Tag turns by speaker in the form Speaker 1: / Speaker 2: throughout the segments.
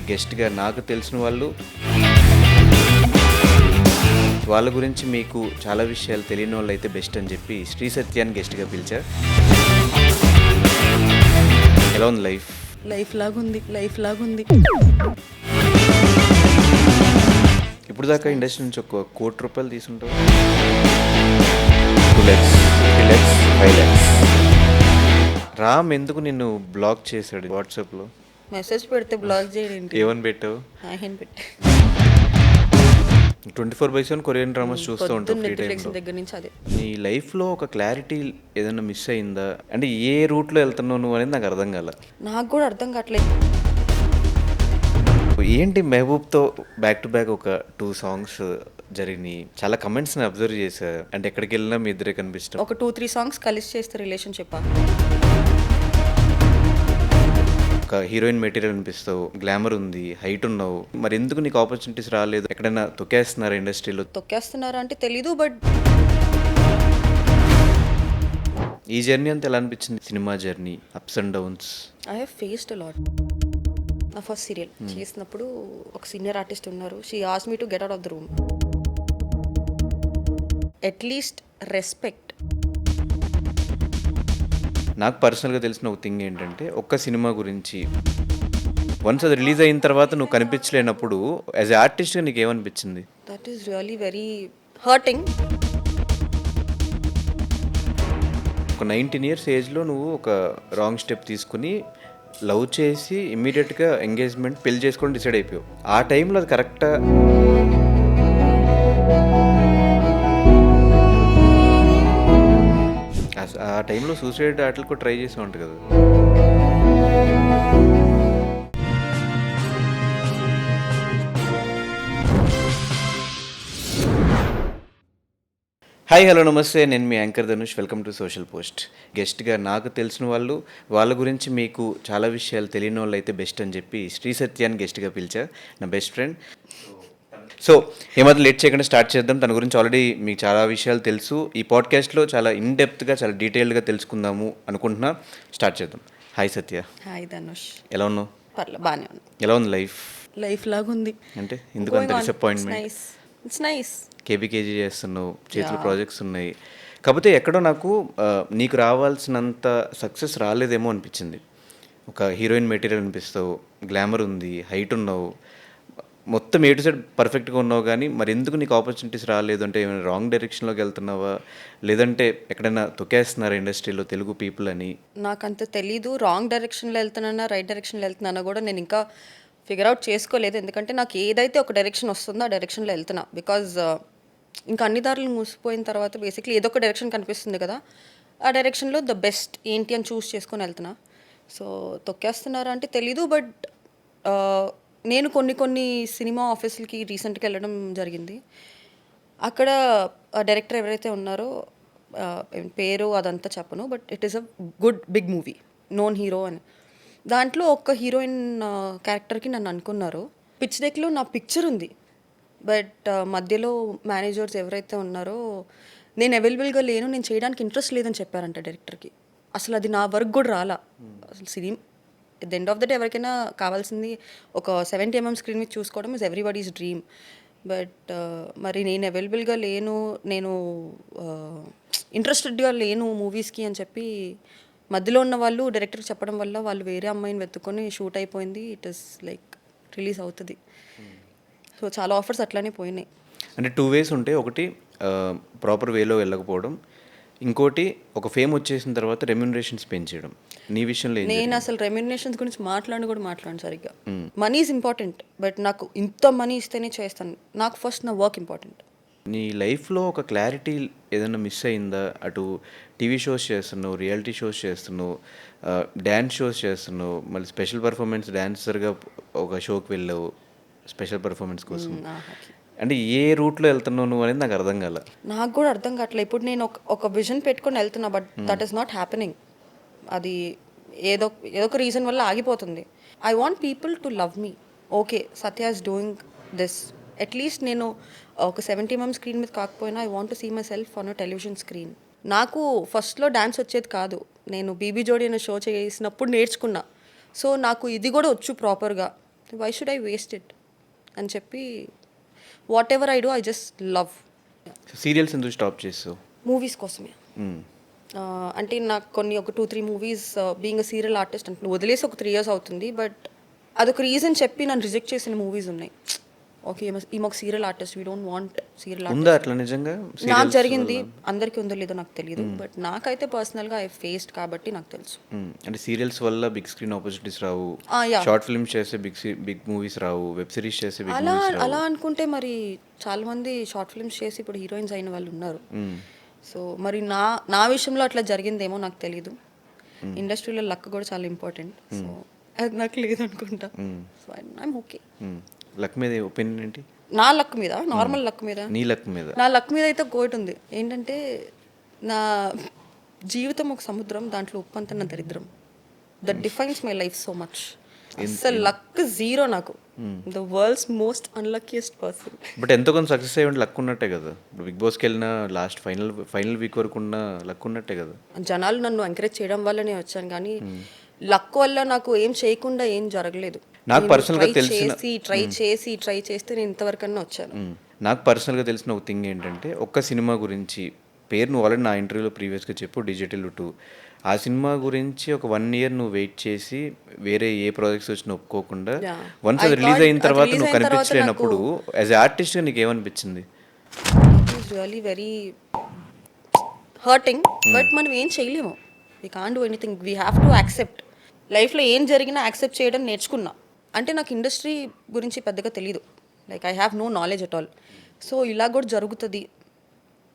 Speaker 1: గెస్ట్గా నాకు తెలిసిన వాళ్ళ గురించి మీకు చాలా విషయాలు తెలియని వాళ్ళు అయితే బెస్ట్ అని చెప్పి శ్రీ సత్యాన్ని గెస్ట్గా పిలిచా. ఎలా ఉంది లైఫ్?
Speaker 2: లైఫ్ లాగుంది.
Speaker 1: ఇప్పుడు దాకా ఇండస్ట్రీ నుంచి ఒక ₹1,00,00,000 తీసుంటావు. 2 lakhs, 3 lakhs, 5 lakhs. రామ్ ఎందుకు నిన్ను బ్లాక్ చేశాడు వాట్సాప్లో?
Speaker 2: మెసేజ్ పెడితే బ్లాక్ చేయడం
Speaker 1: ఏమని పెట్టావు?
Speaker 2: పెట్టా
Speaker 1: 24/7 కొరియన్ డ్రామాస్ చూస్తూ ఉంటావు ఫ్రీ టైంలో.
Speaker 2: దగ్గర నుంచి అదే.
Speaker 1: నీ లైఫ్లో ఒక క్లారిటీ ఏదైనా మిస్ అయిందా? అంటే ఏ రూట్లో వెళ్తున్నావు నువ్వు అనేది నాకు అర్థం కాల.
Speaker 2: నాకు కూడా అర్థం కావట్లేదు.
Speaker 1: ఏంటి మెహబూబ్తో బ్యాక్ టు బ్యాక్ ఒక 2 సాంగ్స్ జరిగినాయి. చాలా కమెంట్స్ని అబ్జర్వ్ చేశా. అంటే ఎక్కడికి వెళ్ళినా మీ ఇద్దరే కనిపిస్తాం.
Speaker 2: ఒక 2-3 సాంగ్స్ కలిసి చేస్తే రిలేషన్షిప్
Speaker 1: ఒక హీరోయిన్ మెటీరియల్ అనిపిస్తావు, గ్లామర్ ఉంది, హైట్ ఉన్నావు. మరి ఎందుకు నీకు ఆపర్చునిటీస్ రాలేదు? ఎక్కడైనా తొక్కేస్తున్నారా ఇండస్ట్రీలో?
Speaker 2: తొక్కేస్తున్నారా అంటే తెలీదు. బట్
Speaker 1: ఈ జర్నీ అంతా ఎలా అనిపించింది? Cinema journey, ups and downs.
Speaker 2: I have faced a lot. నా ఫస్ట్ సీరియల్ చేసినప్పుడు ఒక సీనియర్ ఆర్టిస్ట్ ఉన్నారు. She asked me to get out of the room. At least respect.
Speaker 1: నాకు పర్సనల్గా తెలిసిన ఒక థింగ్ ఏంటంటే, ఒక్క సినిమా గురించి వన్స్ అది రిలీజ్ అయిన తర్వాత నువ్వు కనిపించలేనప్పుడు యాజ్ ఎ ఆర్టిస్ట్గా నీకు ఏమనిపించింది?
Speaker 2: That is really very hurting.
Speaker 1: ఒక 19 years ఏజ్లో నువ్వు ఒక రాంగ్ స్టెప్ తీసుకుని లవ్ చేసి ఇమ్మీడియట్గా ఎంగేజ్మెంట్ పెళ్లి చేసుకోవడం డిసైడ్ అయిపోయావు. ఆ టైంలో అది కరెక్టా? ఆ టైంలో సూసైడ్ ఆటలకు ట్రై చేసి ఉంటుంది కదా. హాయ్, హలో, నమస్తే. నేను మీ anchor Dhanush. Welcome to social post. గెస్ట్గా నాకు తెలిసిన వాళ్ళ గురించి మీకు చాలా విషయాలు తెలియని వాళ్ళు అయితే బెస్ట్ అని చెప్పి శ్రీ సత్యాన్ని గెస్ట్గా పిలిచా, నా బెస్ట్ ఫ్రెండ్. సో ఏమాత్రం లేట్ చేయకుండా స్టార్ట్ చేద్దాం. తన గురించి ఆల్రెడీ మీకు చాలా విషయాలు తెలుసు. ఈ పాడ్కాస్ట్లో చాలా ఇన్డెప్త్గా, చాలా డీటెయిల్డ్గా తెలుసుకుందాము అనుకుంటున్నా. స్టార్ట్ చేద్దాం. హాయ్ సత్య.
Speaker 2: హాయ్ ధనుష్.
Speaker 1: ఎలా ఉన్నావు?
Speaker 2: పర్లేదు, బాగానే ఉంది.
Speaker 1: ఎలా ఉంది లైఫ్?
Speaker 2: లైఫ్ లాగుంది.
Speaker 1: అంటే ఎందుకు అంత డిసప్పాయింట్మెంట్?
Speaker 2: It's nice.
Speaker 1: కేబీకేజీ చేస్తున్నావు, చేతులు ప్రాజెక్ట్స్ ఉన్నాయి. కాకపోతే ఎక్కడో నాకు నీకు రావాల్సినంత సక్సెస్ రాలేదేమో అనిపించింది. ఒక హీరోయిన్ మెటీరియల్ అనిపిస్తావు, గ్లామర్ ఉంది, హైట్ ఉన్నావు, మొత్తం ఏ టు సైడ్ పర్ఫెక్ట్గా ఉన్నావు. కానీ మరి ఎందుకు నీకు ఆపర్చునిటీస్ రాలేదు? అంటే ఏమైనా రాంగ్ డైరెక్షన్లోకి వెళ్తున్నావా, లేదంటే ఎక్కడైనా తొక్కేస్తున్నారా ఇండస్ట్రీలో తెలుగు పీపుల్ అని?
Speaker 2: నాకంత తెలీదు. రాంగ్ డైరెక్షన్లో వెళ్తున్నానా రైట్ డైరెక్షన్లో వెళ్తున్నానా కూడా నేను ఇంకా ఫిగర్ అవుట్ చేసుకోలేదు. ఎందుకంటే నాకు ఏదైతే ఒక డైరెక్షన్ వస్తుందో ఆ డైరెక్షన్లో వెళ్తున్నా. బికాజ్ ఇంకా అన్ని దారులు మూసిపోయిన తర్వాత బేసిక్లీ ఏదో ఒక డైరెక్షన్ కనిపిస్తుంది కదా, ఆ డైరెక్షన్లో ద బెస్ట్ ఏంటి అని చూస్ చేసుకొని వెళ్తున్నా. సో తొక్కేస్తున్నారా అంటే తెలీదు. బట్ నేను కొన్ని సినిమా ఆఫీసులకి రీసెంట్గా వెళ్ళడం జరిగింది. అక్కడ డైరెక్టర్ ఎవరైతే ఉన్నారో పేరు అదంతా చెప్పను, but it is a good big movie, known hero అని. దాంట్లో ఒక్క హీరోయిన్ క్యారెక్టర్కి నన్ను అనుకున్నారు. పిచ్ డెక్లో నా పిక్చర్ ఉంది. బట్ మధ్యలో మేనేజర్స్ ఎవరైతే ఉన్నారో నేను అవైలబుల్గా లేను, నేను చేయడానికి ఇంట్రెస్ట్ లేదని చెప్పారంట డైరెక్టర్కి. అసలు అది నా వర్క్ కూడా రాలా. అసలు cinema at the end of the day ఎవరికైనా కావాల్సింది ఒక 70mm స్క్రీన్ మీద చూసుకోవడం ఇస్ ఎవ్రీబడీస్ డ్రీమ్. బట్ మరి నేను అవైలబుల్గా లేను, నేను ఇంట్రెస్టెడ్గా లేను మూవీస్కి అని చెప్పి మధ్యలో ఉన్న వాళ్ళు డైరెక్టర్కి చెప్పడం వల్ల వాళ్ళు వేరే అమ్మాయిని వెతుక్కొని షూట్ అయిపోయింది. ఇట్ ఈస్ లైక్ రిలీజ్ అవుతుంది. సో చాలా ఆఫర్స్ అట్లానే పోయినాయి.
Speaker 1: అంటే 2 ways ఉంటాయి. ఒకటి ప్రాపర్ వేలో వెళ్ళకపోవడం, ఇంకోటి ఒక ఫేమ్ వచ్చేసిన తర్వాత రెమ్యూనరేషన్స్ పెంచేయడం. నీ విషయంలో
Speaker 2: నేను అసలు రెమ్యూనరేషన్స్ గురించి మాట్లాడను సరిగ్గా. మనీ ఈజ్ ఇంపార్టెంట్, బట్ నాకు ఇంత మనీ ఇస్తేనే చేస్తాను. నాకు ఫస్ట్ నా వర్క్ ఇంపార్టెంట్.
Speaker 1: నీ లైఫ్లో ఒక క్లారిటీ ఏదైనా మిస్ అయిందా? అటు టీవీ షోస్ చేస్తున్నావు, రియాలిటీ షోస్ చేస్తున్నావు, డ్యాన్స్ షోస్ చేస్తున్నావు, మళ్ళీ స్పెషల్ పర్ఫార్మెన్స్ డాన్సర్గా ఒక షోకి వెళ్ళావు స్పెషల్ పర్ఫార్మెన్స్ కోసం. అంటే ఏ రూట్లో వెళ్తున్నావు నువ్వు అనేది నాకు అర్థం కాల.
Speaker 2: నాకు కూడా అర్థం కావట్లేదు. ఇప్పుడు నేను ఒక విజన్ పెట్టుకొని వెళ్తున్నా, but that is not happening. అది ఏదో ఒక రీజన్ వల్ల ఆగిపోతుంది. I want people to love me. Okay, Satya is doing this. At least నేను ఒక 70mm స్క్రీన్ మీద కాకపోయినా I want to see myself on a television screen. నాకు ఫస్ట్లో డాన్స్ వచ్చేది కాదు. నేను బీబీ జోడీ అనే షో చేసినప్పుడు నేర్చుకున్నా. సో నాకు ఇది కూడా వచ్చు ప్రాపర్గా. Why should I waste it అని చెప్పి whatever I do I just love
Speaker 1: serials ఎందుకు స్టాప్ చేస్తావు?
Speaker 2: మూవీస్ కోసమే. అంటే నాకు కొన్ని ఒక 2-3 movies being a serial artist అంటే వదిలేసి ఒక 3 years అవుతుంది. బట్ అదొక రీజన్ చెప్పి నన్ను రిజెక్ట్ చేసిన మూవీస్ ఉన్నాయి. ఓకే ఈమె ఒక serial artist, we don't want serial artist.
Speaker 1: ఉందా అట్లా నిజంగా?
Speaker 2: నాకు జరిగింది, అందరికీ ఉందో లేదో నాకు తెలియదు. బట్ నాకైతే పర్సనల్గా ఐ ఫేస్డ్ కాబట్టి నాకు తెలుసు.
Speaker 1: అంటే సీరియల్స్ వల్ల బిగ్ స్క్రీన్ ఆపర్చునిటీస్ రావు,
Speaker 2: yeah.
Speaker 1: షార్ట్ ఫిల్మ్స్ చేస్తే బిగ్ మూవీస్ రావు, వెబ్ సిరీస్ చేస్తే బిగ్
Speaker 2: అలా
Speaker 1: మూవీస్ రావు.
Speaker 2: అలా అనుకుంటే మరి చాలా మంది షార్ట్ ఫిల్మ్స్ చేసి ఇప్పుడు హీరోయిన్స్ అయిన వాళ్ళు ఉన్నారు. సో మరి నా విషయంలో అట్లా జరిగిందేమో నాకు తెలీదు. ఇండస్ట్రీలో లక్ కూడా చాలా ఇంపార్టెంట్. సో అది నాకు లేదనుకుంటా. So I'm okay.
Speaker 1: లక్ మీద ఒపీనియన్ ఏంటి?
Speaker 2: నా లక్ మీద, నార్మల్ లక్ మీద,
Speaker 1: నీ లక్ మీద?
Speaker 2: నా లక్ మీద అయితే కోట్ ఉంది. ఏంటంటే నా జీవితం ఒక సముద్రం, దాంట్లో ఉప్పు అంతా నా దరిద్రం. That defines my life so much. అసలు లక్ జీరో నాకు. The world's most unluckiest person.
Speaker 1: But ఎంతో కొంత సక్సెస్ అయ్యి లక్ ఉన్నట్టే కదా. బిగ్ బాస్కి వెళ్ళిన లాస్ట్ ఫైనల్ వీక్ వరకు ఉన్న లక్ ఉన్నట్టే కదా.
Speaker 2: జనాలు నన్ను ఎంకరేజ్ చేయడం వల్లనే వచ్చాను, కానీ లక్ వల్ల నాకు ఏం చేయకుండా ఏం జరగలేదు.
Speaker 1: నాకు పర్సనల్గా తెలిసిన
Speaker 2: ట్రై చేస్తే నేను ఇంతవరకన్నా వచ్చాను.
Speaker 1: నాకు పర్సనల్గా తెలిసిన ఒక థింగ్ ఏంటంటే, ఒక్క సినిమా గురించి పేరు నువ్వు ఆల్రెడీ నా ఇంటర్వ్యూలో ప్రీవియస్గా చెప్పు, డిజిటల్ 2. ఆ సినిమా గురించి ఒక 1 year నువ్వు వెయిట్ చేసి వేరే ఏ ప్రాజెక్ట్స్ వచ్చినా ఒప్పుకోకుండా వన్స్ అది రిలీజ్ అయిన తర్వాత నువ్వు కనిపించలేనప్పుడు యాజ్ ఎ ఆర్టిస్ట్గా నీకు ఏమనిపించింది?
Speaker 2: Really very hurting. బట్ మనం ఏం చేయలేము. We can't do anything. We have to accept. లైఫ్లో ఏం జరిగినా యాక్సెప్ట్ చేయడం నేర్చుకున్నా. అంటే నాకు ఇండస్ట్రీ గురించి పెద్దగా తెలీదు. Like I have no knowledge at all. So ఇలా కూడా జరుగుతుంది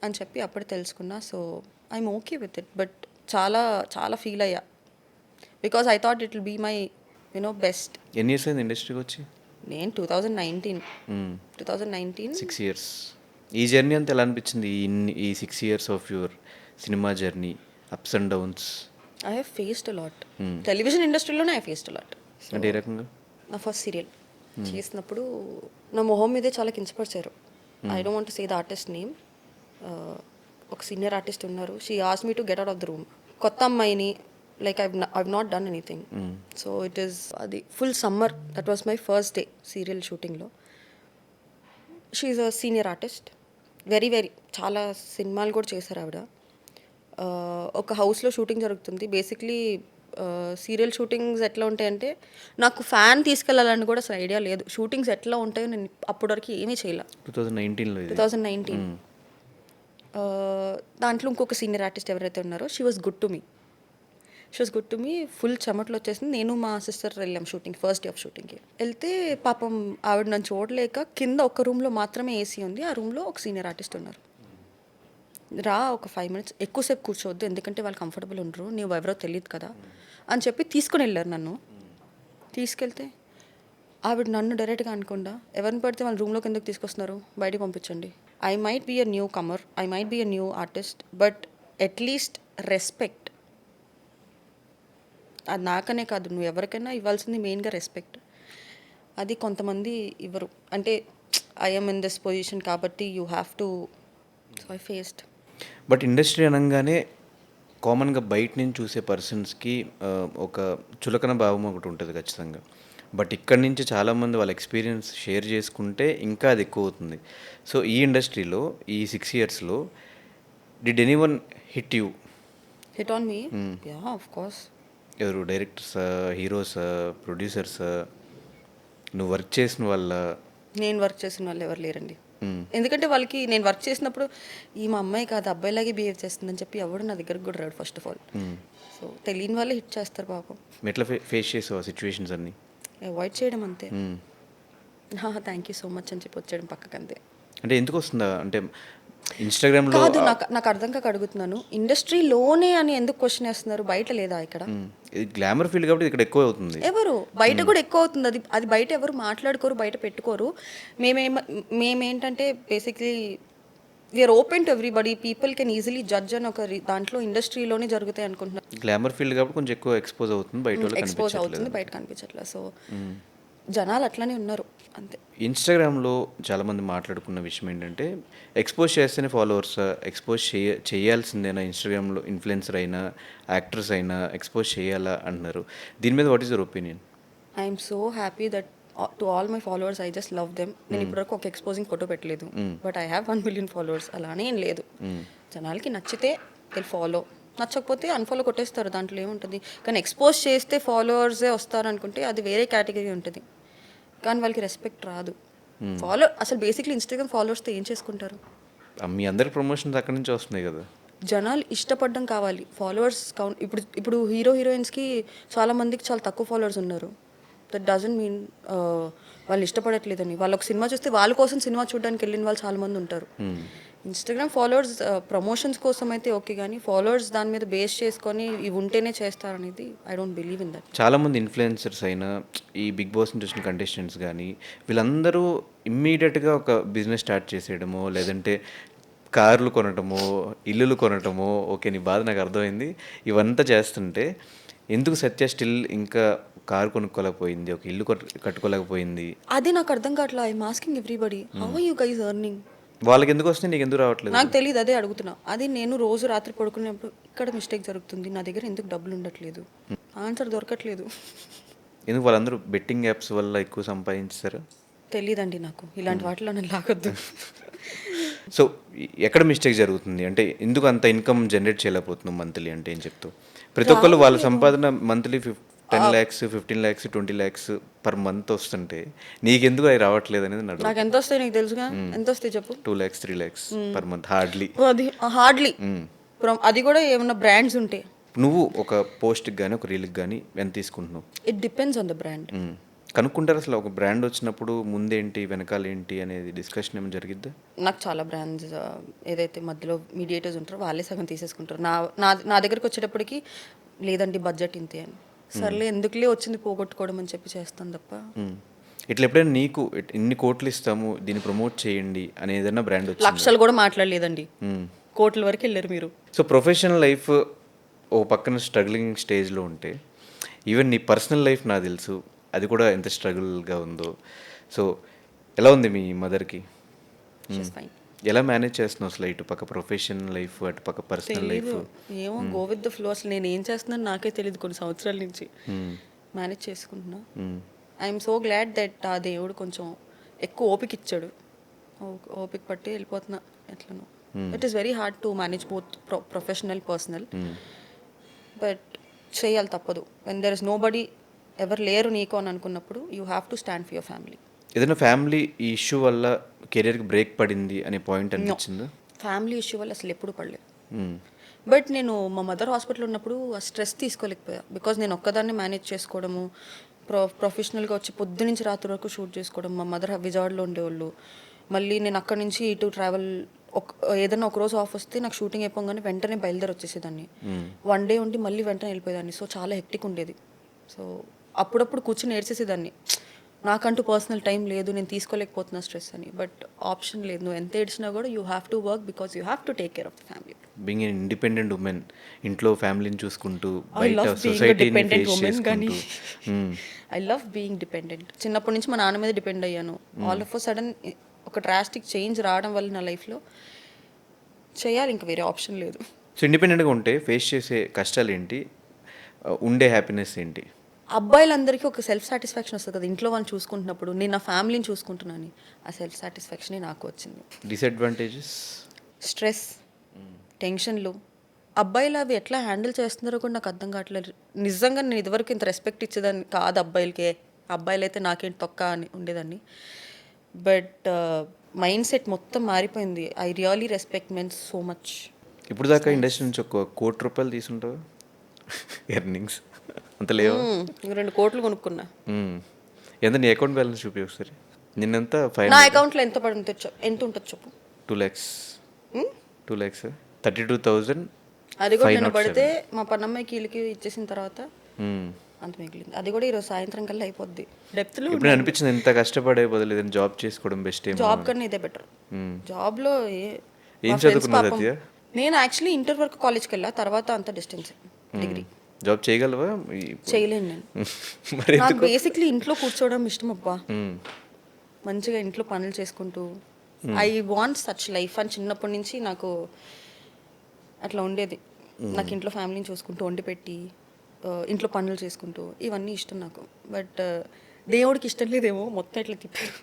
Speaker 2: అని చెప్పి అప్పుడు తెలుసుకున్నా. So I'm okay with it. But చాలా చాలా ఫీల్ అయ్యా, because I thought it will be my best.
Speaker 1: ఎన్ని ఇయర్స్ అయింది ఇండస్ట్రీకి వచ్చి?
Speaker 2: నేను 2019
Speaker 1: 6 years. ఈ జర్నీ అంతా ఎలా అనిపించింది? ఈ 6 years of your cinema journey, ups and downs?
Speaker 2: I have faced a lot. Television ఇండస్ట్రీలోనే ఐ ఫేస్డ్ అ లాట్.
Speaker 1: అంటే ఏ రకంగా?
Speaker 2: నా ఫస్ట్ సీరియల్ చేసినప్పుడు నా మొహం మీదే చాలా కించపరిచారు. I don't want to say the artist name. ఒక సీనియర్ ఆర్టిస్ట్ ఉన్నారు. She asked me to get out of the room. కొత్త అమ్మాయిని, like I've not done anything. So it is అది full summer. That was my first day serial షూటింగ్లో. She is a senior artist. Very చాలా సినిమాలు కూడా చేశారు ఆవిడ. ఒక హౌస్లో షూటింగ్ జరుగుతుంది. బేసిక్లీ సీరియల్ షూటింగ్స్ ఎట్లా ఉంటాయంటే, నాకు ఫ్యాన్ తీసుకెళ్ళాలని కూడా అసలు ఐడియా లేదు. షూటింగ్స్ ఎట్లా ఉంటాయో నేను అప్పటివరకు ఏమీ చేయలే. 2019 దాంట్లో ఇంకొక సీనియర్ ఆర్టిస్ట్ ఎవరైతే ఉన్నారో she was good to me. Full చెమటలు వచ్చేసింది. నేను మా సిస్టర్ వెళ్ళాం షూటింగ్, ఫస్ట్ డే ఆఫ్ షూటింగ్కి. వెళ్తే పాపం ఆవిడ నన్ను చూడలేక కింద ఒక రూమ్లో మాత్రమే ఏసీ ఉంది. ఆ రూమ్లో ఒక సీనియర్ ఆర్టిస్ట్ ఉన్నారు. రా ఒక 5 minutes, ఎక్కువసేపు కూర్చోవద్దు, ఎందుకంటే వాళ్ళు కంఫర్టబుల్ ఉండరు, నువ్వు ఎవరో తెలియదు కదా అని చెప్పి తీసుకుని వెళ్ళారు నన్ను. తీసుకెళ్తే ఆవిడ నన్ను డైరెక్ట్గా అనకుండా, ఎవరిని పడితే వాళ్ళ రూమ్లోకి ఎందుకు తీసుకొస్తున్నారు, బయటికి పంపించండి. I might be a newcomer, I might be a new artist, but at least respect. అది నాకనే కాదు, నువ్వు ఎవరికైనా ఇవ్వాల్సింది మెయిన్గా రెస్పెక్ట్. అది కొంతమంది ఇవ్వరు. అంటే ఐఎమ్ ఇన్ దిస్ పొజిషన్ కాబట్టి you have to. So I faced.
Speaker 1: But industry అనగానే కామన్గా బయట నుంచి చూసే పర్సన్స్కి ఒక చులకన భావం ఒకటి ఉంటుంది ఖచ్చితంగా. బట్ ఇక్కడి నుంచి చాలామంది వాళ్ళ ఎక్స్పీరియన్స్ షేర్ చేసుకుంటే ఇంకా అది ఎక్కువ అవుతుంది. సో ఈ ఇండస్ట్రీలో ఈ 6 yearsలో did anyone hit you?
Speaker 2: Hit on me? Yeah, of course.
Speaker 1: ఎవరు? డైరెక్టర్సా, హీరోసా, ప్రొడ్యూసర్సా, నువ్వు వర్క్ చేసిన వాళ్ళ?
Speaker 2: నేను వర్క్ చేసిన వాళ్ళు ఎవరు లేరండి. ఎందుకంటే వాళ్ళకి నేను వర్క్ చేసినప్పుడు ఈ మా అమ్మాయి కాదు అబ్బాయిలాగే బిహేవ్ చేస్తుందని చెప్పి ఎవడు నా దగ్గరకు కూడా రాడు ఫస్ట్ ఆఫ్ ఆల్. సో తెలియని వాళ్ళే హిట్ చేస్తారు పాపం.
Speaker 1: ఎట్లా ఫేస్ చేసావు ఆ సిచ్యువేషన్స్ అన్నీ?
Speaker 2: అవాయిడ్ చేయడం అంతే. థ్యాంక్ యూ సో మచ్ అని చెప్పి వచ్చేయడం పక్కకు అంతే.
Speaker 1: అంటే ఎందుకు వస్తుందా? అంటే ఇన్స్టాగ్రామ్లో
Speaker 2: కాదు, నాకు అర్థం కాక అడుగుతున్నాను. ఇండస్ట్రీలోనే అని ఎందుకు క్వశ్చన్ వేస్తున్నారు? బయట లేదా ఇక్కడ?
Speaker 1: ఇది గ్లామర్ ఫీల్డ్ కాబట్టి ఇక్కడ ఎక్కువ అవుతుంది.
Speaker 2: ఎవరు బయట కూడా ఎక్కువ అవుతుంది. అది బయట ఎవరు మాట్లాడుకోరు, బయట పెట్టుకోరు. మేమేంటంటే basically we're open to everybody, people can easily judge అని ఒక దాంట్లో ఇండస్ట్రీలోనే జరుగుతాయి అనుకుంటున్నాను.
Speaker 1: గ్లామర్ ఫీల్డ్ కాబట్టి కొంచెం ఎక్కువ ఎక్స్పోజ్ అవుతుంది,
Speaker 2: బయట కనిపించట్లేదు. సో జనాలు అట్లనే ఉన్నారు అంతే.
Speaker 1: ఇన్స్టాగ్రామ్లో చాలామంది మాట్లాడుకున్న విషయం ఏంటంటే, ఎక్స్పోజ్ చేస్తేనే ఫాలోవర్స్, ఎక్స్పోజ్ చేయాల్సిందేనా? ఇన్స్టాగ్రామ్లో ఇన్ఫ్లుయెన్సర్ అయినా యాక్టర్స్ అయినా ఎక్స్పోజ్ చేయాలా అంటున్నారు. దీని మీద what is your opinion?
Speaker 2: I'm so happy that to all my followers I just love them. నేను ఇప్పటివరకు ఒక ఎక్స్పోజింగ్ ఫోటో పెట్టలేదు, but I have 1 million followers. అలానే ఏం లేదు. జనాలకి నచ్చితే దిల్ ఫాలో, నచ్చకపోతే అన్ఫాలో కొట్టేస్తారు, దాంట్లో ఏముంటుంది. కానీ ఎక్స్పోజ్ చేస్తే ఫాలోవర్సే వస్తారు అనుకుంటే అది వేరే కేటగిరీ ఉంటుంది, కానీ వాళ్ళకి రెస్పెక్ట్ రాదు. అసలు బేసిక్లీ ఇన్స్టాగ్రామ్ ఫాలోవర్స్తో ఏం చేసుకుంటారు?
Speaker 1: మీ అందరి ప్రమోషన్స్ అక్కడి నుంచి వస్తున్నాయి కదా.
Speaker 2: జనాలు ఇష్టపడడం కావాలి, ఫాలోవర్స్ కౌంట్. ఇప్పుడు హీరోయిన్స్కి చాలా మందికి చాలా తక్కువ ఫాలోవర్స్ ఉన్నారు. దట్ డజంట్ మీన్ వాళ్ళు ఇష్టపడట్లేదని. వాళ్ళు ఒక సినిమా చూస్తే వాళ్ళ కోసం సినిమా చూడడానికి వెళ్ళిన వాళ్ళు చాలా మంది ఉంటారు. ఇన్స్టాగ్రామ్ ఫాలోవర్స్ ప్రమోషన్స్ కోసం అయితే ఓకే, కానీ ఫాలోవర్స్ దాని మీద బేస్ చేసుకొని ఇవి ఉంటేనే చేస్తారనేది I don't believe in that.
Speaker 1: చాలామంది ఇన్ఫ్లుయెన్సర్స్ అయినా ఈ బిగ్ బాస్ చూసిన కంటెస్టెంట్స్ కానీ వీళ్ళందరూ ఇమ్మీడియట్గా ఒక బిజినెస్ స్టార్ట్ చేసేయడమో, లేదంటే కార్లు కొనటమో, ఇల్లులు కొనటమో, ఓకే నీ బాధ నాకు అర్థమైంది, ఇవంతా చేస్తుంటే ఎందుకు సత్య స్టిల్ ఇంకా కారు కొనుక్కోలేకపోయింది, ఒక ఇల్లు కట్టుకోలేకపోయింది?
Speaker 2: అదే నాకు అర్థం కావట్లేదు. I'm asking everybody, how are you guys earning?
Speaker 1: వాళ్ళకి ఎందుకు వస్తుంది, నీకు ఎందుకు రావట్లేదు?
Speaker 2: నాకు తెలియదు, అదే అడుగుతున్నా. అది నేను రోజు రాత్రి పడుకునేప్పుడు ఇక్కడ మిస్టేక్ జరుగుతుంది, నా దగ్గర ఎందుకు డబ్బులు ఉండట్లేదు, ఆన్సర్ దొరకట్లేదు.
Speaker 1: ఎందుకు వాళ్ళందరూ బెట్టింగ్ యాప్స్ వల్ల ఎక్కువ సంపాదించారు?
Speaker 2: తెలియదండి నాకు, ఇలాంటి వాటిలో నన్ను లాగొద్దు.
Speaker 1: సో ఎక్కడ మిస్టేక్ జరుగుతుంది అంటే ఎందుకు అంత ఇన్కమ్ జనరేట్ చేయలేకపోతున్నాం మంత్లీ అంటే ఏం చెప్తావు? ప్రతి ఒక్కళ్ళు వాళ్ళ సంపాదన monthly 10 lakhs, 15 lakhs, 20 lakhs per month వస్తుంటే నీకెందుకు అవి రావట్లేదు అనేది నడు.
Speaker 2: నాకు ఎంత వస్తాయి నీకు తెలుసుగా, ఎంత వస్తాయి చెప్పు?
Speaker 1: 2 lakhs, 3 lakhs per month hardly.
Speaker 2: అది హార్డ్లీ, అది కూడా ఏమన్నా బ్రాండ్స్ ఉంటే.
Speaker 1: నువ్వు ఒక పోస్ట్కి కానీ ఒక రీల్కి కానీ ఎంత తీసుకుంటున్నావు?
Speaker 2: It depends on the brand.
Speaker 1: కనుక్కుంటారు అసలు ఒక బ్రాండ్ వచ్చినప్పుడు ముందేంటి వెనకాల ఏంటి అనేది డిస్కషన్ ఏమైనా జరిగిద్దా?
Speaker 2: నాకు చాలా బ్రాండ్స్ ఏదైతే మధ్యలో మీడియేటర్స్ ఉంటారో వాళ్ళే సగం తీసేసుకుంటారు. నా దగ్గరికి వచ్చేటప్పటికి లేదండి బడ్జెట్ ఇంతే అని, సర్లే ఎందుకులే వచ్చింది పోగొట్టుకోవడం అని చెప్పి చేస్తాను తప్ప.
Speaker 1: ఇట్లా ఎప్పుడైనా నీకు ఇన్ని కోట్లు ఇస్తాము దీన్ని ప్రమోట్ చేయండి అని ఏదైనా బ్రాండ్ వచ్చి
Speaker 2: లక్షలు కూడా మాట్లాడలేదండి, కోట్ల వరకు వెళ్ళారు మీరు.
Speaker 1: సో ప్రొఫెషనల్ లైఫ్ ఓ పక్కన స్ట్రగ్లింగ్ స్టేజ్లో ఉంటే ఈవెన్ నీ పర్సనల్ లైఫ్ నాకు తెలుసు అది కూడా ఎంత స్ట్రగుల్గా ఉందో. సో ఎలా ఉంది మీ మదర్కి? ఎలా మేనేజ్ చేస్తున్నావు అసలు ఇటు పక్క ప్రొఫెషనల్ లైఫ్ అటు పక్క పర్సనల్ లైఫ్?
Speaker 2: ఏమో గో విత్ ద ఫ్లో. అసలు నేను ఏం చేస్తున్నాను నాకే తెలియదు కొన్ని సంవత్సరాల నుంచి. మేనేజ్ చేసుకుంటున్నా. ఐఎమ్ సో గ్లాడ్ దట్ ఆ దేవుడు కొంచెం ఎక్కువ ఓపిక ఇచ్చాడు. ఓపిక పట్టి వెళ్ళిపోతున్నా ఎట్లనో. It is very hard to manage both professional personal, but చేయాలి తప్పదు. When there is nobody, ఎవరు లేరు నీకు అని అనుకున్నప్పుడు you have to stand for your family.
Speaker 1: ఏదైనా ఫ్యామిలీ ఈ ఇష్యూ వల్ల కెరీర్కి బ్రేక్ పడింది అనే పాయింట్ అనిపించిందా?
Speaker 2: ఫ్యామిలీ ఇష్యూ వల్ల అసలు ఎప్పుడు పడలేదు. బట్ నేను మా మదర్ హాస్పిటల్ ఉన్నప్పుడు ఆ స్ట్రెస్ తీసుకోలేకపోయా. బికాజ్ నేను ఒక్కదాన్ని మేనేజ్ చేసుకోవడము, ప్రొఫెషనల్గా వచ్చి పొద్దు నుంచి రాత్రి వరకు షూట్ చేసుకోవడం. మా మదర్ విజయవాడలో ఉండేవాళ్ళు, మళ్ళీ నేను అక్కడి నుంచి ఇటు ట్రావెల్. ఏదైనా ఒక రోజు ఆఫ్ వస్తే నాకు షూటింగ్ అయిపోగానే వెంటనే బయలుదేరి వచ్చేసేదాన్ని. 1 day ఉండి మళ్ళీ వెంటనే వెళ్ళిపోయేదాన్ని. సో చాలా హెక్టిక్ ఉండేది. సో అప్పుడప్పుడు కూర్చొని ఏడ్చేసేదాన్ని, నాకంటూ పర్సనల్ టైం లేదు, నేను తీసుకోలేకపోతున్నా స్ట్రెస్ అని. బట్ ఆప్షన్ లేదు, నువ్వు ఎంత ఏడ్చినా కూడా you have to work because you have to take care of the family.
Speaker 1: Being an independent women, ఇంట్లో ఫ్యామిలీని చూసుకుంటూ బయట సొసైటీని ఫేస్ చేసుకుంటూ.
Speaker 2: I love being dependent. చిన్నప్పటి నుంచి మా నాన్న మీద డిపెండ్ అయ్యాను. ఆల్ ఆఫ్ అ సడన్ ఒక డ్రాస్టిక్ చేంజ్ రావడం వల్ల నా లైఫ్లో చేయాలి, ఇంకా వేరే ఆప్షన్ లేదు.
Speaker 1: సో ఇండిపెండెంట్గా ఉంటే ఫేస్ చేసే కష్టాలు ఏంటి, ఉండే హ్యాపీనెస్ ఏంటి?
Speaker 2: అబ్బాయిలందరికీ ఒక సెల్ఫ్ సాటిస్ఫాక్షన్ వస్తుంది కదా, ఇంట్లో వాళ్ళని చూసుకుంటున్నప్పుడు. నేను నా ఫ్యామిలీని చూసుకుంటున్నాను, ఆ సెల్ఫ్ సాటిస్ఫాక్షనే నాకు వచ్చింది.
Speaker 1: డిసడ్వాంటేజెస్? స్ట్రెస్,
Speaker 2: టెన్షన్లు. అబ్బాయిలు అవి ఎట్లా హ్యాండిల్ చేస్తున్నారో కూడా నాకు అర్థం కావట్లేదు. నిజంగా నేను ఇదివరకు ఇంత రెస్పెక్ట్ ఇచ్చేదాన్ని కాదు అబ్బాయిలకే. అబ్బాయిలు అయితే నాకేంటి తొక్క అని ఉండేదాన్ని. బట్ మైండ్ సెట్ మొత్తం మారిపోయింది. I really respect men so much.
Speaker 1: ఇప్పుడు దాకా ఇండస్ట్రీ నుంచి ఒక ₹1 కోటి తీసుంటావు ఎర్నింగ్స్, అంత లేవు?
Speaker 2: 2 కోట్లు కొనుక్కున్నా.
Speaker 1: ఎంత నీ అకౌంట్ బ్యాలెన్స్ చూపి ఒకసారి. నిన్నంతా
Speaker 2: నా అకౌంట్లో ఎంత ఉంటుంది చెప్పు?
Speaker 1: 2 lakhs. 2 lakhs 32,000.
Speaker 2: అది కూడా నేను పడితే మా పన్నమ్మాయికి వీళ్ళకి ఇచ్చేసిన తర్వాత అంత మిగిలింది. అది కూడా ఈరోజు సాయంత్రం కల్లా అయిపోద్ది. డెప్త్లో
Speaker 1: ఇప్పుడు అనిపించింది ఎంత కష్టపడే బదులు ఏదైనా జాబ్ చేసుకోవడం బెస్ట్.
Speaker 2: జాబ్ కన్నా ఇదే బెటర్. జాబ్లో
Speaker 1: ఏం చదువుకున్నది?
Speaker 2: నేను యాక్చువల్లీ ఇంటర్ వరకు కాలేజ్కి వెళ్ళా, తర్వాత అంత డిస్టెన్స్ డిగ్రీ.
Speaker 1: జాబ్ చేయగలవా?
Speaker 2: చేయలేను నేను. నాకు బేసిక్లీ ఇంట్లో కూర్చోవడం ఇష్టం అబ్బా. మంచిగా ఇంట్లో పనులు చేసుకుంటూ ఐ వాంట్ సచ్ లైఫ్ అని చిన్నప్పటి నుంచి నాకు అట్లా ఉండేది. నాకు ఇంట్లో ఫ్యామిలీని చూసుకుంటూ, వండి పెట్టి ఇంట్లో పనులు చేసుకుంటూ, ఇవన్నీ ఇష్టం నాకు. బట్ దేవుడికి ఇష్టం లేదేమో మొత్తం ఇట్లా తిప్పారు.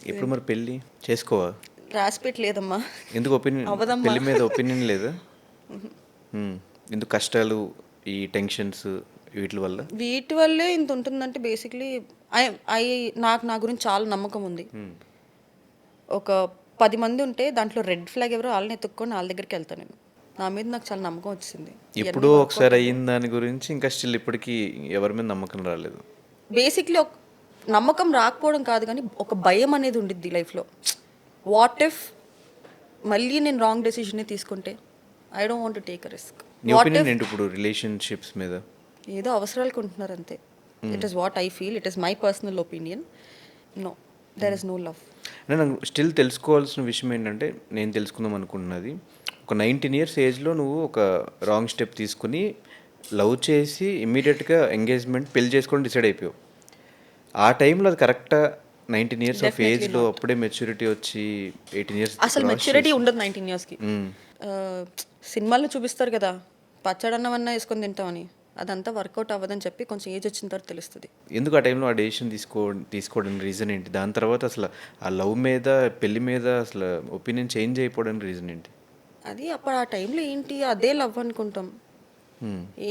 Speaker 1: ఎప్పుడు మరి పెళ్ళి చేసుకోవా?
Speaker 2: రాసిపెట్టి లేదమ్మా.
Speaker 1: ఎందుకు ఒపీనియన్
Speaker 2: అవ్వదమ్మా.
Speaker 1: పెళ్లి మీద ఒపీనియన్ లేదా? ఎందుకు కష్టాలు, ఈ టెన్షన్స్ వీటి వల్ల?
Speaker 2: వీటి వల్లే ఇంత ఉంటుందంటే బేసిక్లీ ఐ ఐ నాకు నా గురించి చాలా నమ్మకం ఉంది. ఒక 10 మంది ఉంటే దాంట్లో రెడ్ ఫ్లాగ్ ఎవరో వాళ్ళని ఎత్తుక్కొని వాళ్ళ దగ్గరికి వెళ్తాను నేను. నా మీద నాకు చాలా నమ్మకం వచ్చింది.
Speaker 1: ఎప్పుడో ఒకసారి అయిన దాని గురించి ఇంకా స్టిల్ ఇప్పటికీ ఎవరి మీద నమ్మకం రాలేదు.
Speaker 2: బేసిక్లీ ఒక నమ్మకం రాకపోవడం కాదు కానీ ఒక భయం అనేది ఉండిద్ది లైఫ్లో. వాట్ ఇఫ్ మళ్ళీ నేను రాంగ్ డెసిషన్ని తీసుకుంటే? I don't want to take a risk.
Speaker 1: నీ ఒపీనియన్ ఏంటి ఇప్పుడు రిలేషన్షిప్స్ మీద?
Speaker 2: ఏదో అవసరాలకు ఉంటున్నారు అంతే. It is what I feel, it is my personal opinion. No, there is no love.
Speaker 1: నాకు స్టిల్ తెలుసుకోవాల్సిన విషయం ఏంటంటే, నేను తెలుసుకుందాం అనుకుంటున్నది, ఒక 19 years ఏజ్లో నువ్వు ఒక రాంగ్ స్టెప్ తీసుకుని లవ్ చేసి ఇమ్మీడియట్గా ఎంగేజ్మెంట్ పెళ్లి చేసుకోవడం డిసైడ్ అయిపోయావు. ఆ టైంలో అది కరెక్టా? 19 years ఆఫ్ ఏజ్లో అప్పుడే మెచ్యూరిటీ వచ్చి 18 years
Speaker 2: అసలు మెచ్యూరిటీ ఉండదు 19 yearsకి. సినిమాల్లో చూపిస్తారు కదా, పచ్చడన్నవన్నా వేసుకొని తింటామని, అదంతా వర్కౌట్ అవ్వదని చెప్పి కొంచెం ఏజ్ వచ్చిన తర్వాత తెలుస్తుంది.
Speaker 1: ఎందుకు ఆ టైంలో ఆ డెసిషన్ తీసుకోవడానికి రీజన్ ఏంటి? దాని తర్వాత అసలు ఆ లవ్ మీద, పెళ్లి మీద అసలు ఒపీనియన్ చేంజ్ అయిపోవడానికి రీజన్ ఏంటి?
Speaker 2: అది అప్పుడు ఆ టైంలో ఏంటి, అదే లవ్ అనుకుంటాం.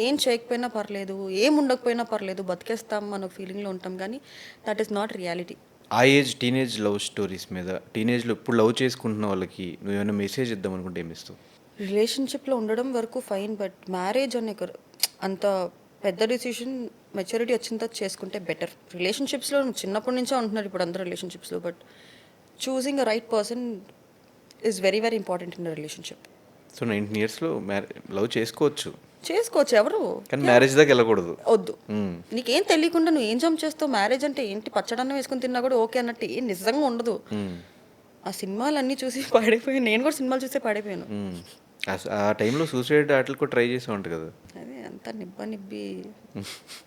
Speaker 2: ఏం చేయకపోయినా పర్లేదు, ఏం ఉండకపోయినా పర్లేదు, బతికేస్తాం అన్న ఫీలింగ్లో ఉంటాం. కానీ దట్ ఈస్ నాట్ రియాలిటీ.
Speaker 1: ఆ ఏజ్ టీనేజ్ లవ్ స్టోరీస్ మీద, టీనేజ్లో ఇప్పుడు లవ్ చేసుకుంటున్న వాళ్ళకి నువ్వు ఏమైనా మెసేజ్ ఇద్దాం అనుకుంటే ఏమి ఇస్తావు?
Speaker 2: రిలేషన్షిప్లో ఉండడం వరకు ఫైన్, బట్ మ్యారేజ్ అనే అంత పెద్ద డిసిషన్ మెచ్యూరిటీ వచ్చిన తర్వాత చేసుకుంటే బెటర్. రిలేషన్షిప్స్లో చిన్నప్పటి నుంచే ఉంటున్నారు ఇప్పుడు అందరూ రిలేషన్షిప్స్లో, but choosing a right person is very very important in relationship.
Speaker 1: So 19 yearsలో లవ్ చేసుకోవచ్చు,
Speaker 2: ఎవరు
Speaker 1: కానీ మ్యారేజ్ దాకా వెళ్ళకూడదు.
Speaker 2: వద్దు. నీకేం తెలియకుండా నువ్వు ఏం జంప్ చేస్తావు? మ్యారేజ్ అంటే ఏంటి, పచ్చడన్న వేసుకొని తిన్నా కూడా ఓకే అన్నట్టు ఏం నిజంగా ఉండదు. ఆ సినిమాలన్నీ చూసి పాడైపోయాను, నేను కూడా సినిమాలు చూసే పాడైపోయాను.
Speaker 1: ఆ టైంలో సూసైడ్ వాటికి కూడా ట్రై చేసావంట కదా?
Speaker 2: అదే అంతా నిబ్బి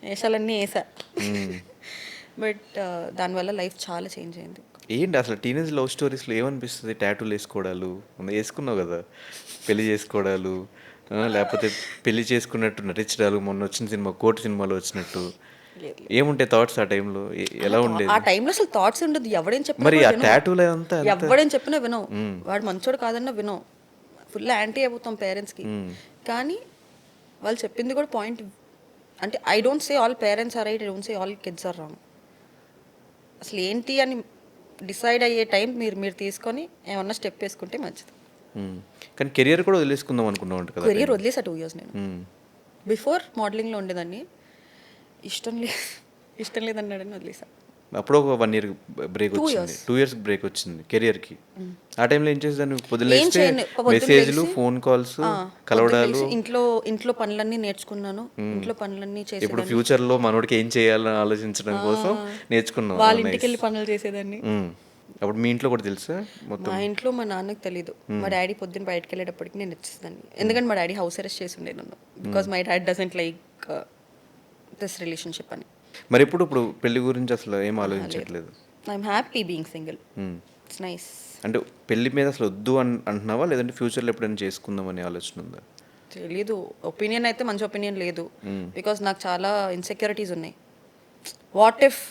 Speaker 2: వేషాలన్నీ వేసా. బట్ దానివల్ల లైఫ్ చాలా చేంజ్ అయింది.
Speaker 1: ఏంటి అసలు టీనేజ్ లవ్ స్టోరీస్లో ఏమనిపిస్తుంది? టాటూలు వేసుకోవడాలు వేసుకున్నావు కదా, పెళ్లి చేసుకోవడాలు, లేకపోతే పెళ్లి చేసుకున్నట్టు నటించడాలు, మొన్న వచ్చిన సినిమా కోటి సినిమాలో వచ్చినట్టు ఏముంటాయి థాట్స్ ఆ టైంలో? ఎలా ఉండేది
Speaker 2: ఆ టైంలో? అసలు థాట్స్ ఉండదు. ఎవడేం చెప్పినా
Speaker 1: మరి ఆ టాటూలు అంతా
Speaker 2: ఎవడేం చెప్పినా వినవు. వాడు మంచోడు కాదన్నా వినవు. ఫుల్ యాంటీ అయిపోతాం పేరెంట్స్కి. కానీ వాళ్ళు చెప్పింది కూడా పాయింట్. అంటే I don't say all parents are right, I don't say all kids are wrong. అసలు ఏంటి అని డిసైడ్ అయ్యే టైం మీరు తీసుకొని ఏమన్నా స్టెప్ వేసుకుంటే మంచిది.
Speaker 1: కానీ కెరియర్ కూడా వదిలేసుకుందాం అనుకున్నావు కదా?
Speaker 2: కెరియర్ వదిలేసా 2 years. నేను బిఫోర్ మోడలింగ్లో ఉండేదాన్ని. ఇష్టం లేదన్నాడని వదిలేసా.
Speaker 1: అప్పుడు ఒక 1 year బ్రేక్ వచ్చింది, 2 years బ్రేక్ వచ్చింది కెరియర్కి. ఆ టైంలో ఏం చేసేదాన్ని? పొద్దులేస్తే మెసేజ్లు, ఫోన్ కాల్స్, కలవడాలు,
Speaker 2: ఇంట్లో పనులన్నీ నేర్చుకున్నాను. ఇంట్లో పనులన్నీ చేసి
Speaker 1: ఇప్పుడు ఫ్యూచర్లో మనోడికి ఏం చేయాలని ఆలోచించడం కోసం నేర్చుకున్నాను.
Speaker 2: వాళ్ళ ఇంటికి వెళ్ళి పనులు చేసేదాన్ని.
Speaker 1: అప్పుడు మీ ఇంట్లో కూడా తెలుసా మొత్తం?
Speaker 2: మా ఇంట్లో మా నాన్నకి తెలీదు. మా డాడీ పొద్దున్న బయటకు వెళ్ళేటప్పటికి నేను వచ్చేదాన్ని. ఎందుకంటే మా డాడీ హౌస్ అరెస్ట్ చేసి ఉండే నన్ను, because my dad doesn't like this relationship అని.
Speaker 1: మరి ఇప్పుడు పెళ్లి గురించి అసలు ఏం ఆలోచించట్లేదు?
Speaker 2: I'm happy being single. It's nice.
Speaker 1: అంటే పెళ్లి మీద అసలు వద్దు అంటున్నావా, లేదంటే ఫ్యూచర్లో ఎప్పుడైనా చేసుకుందాం అనే ఆలోచన ఉందా?
Speaker 2: తెలీదు. ఒపీనియన్ అయితే మంచి ఒపీనియన్ లేదు, బికాస్ నాకు చాలా ఇన్సెక్యూరిటీస్ ఉన్నాయి. వాట్ ఇఫ్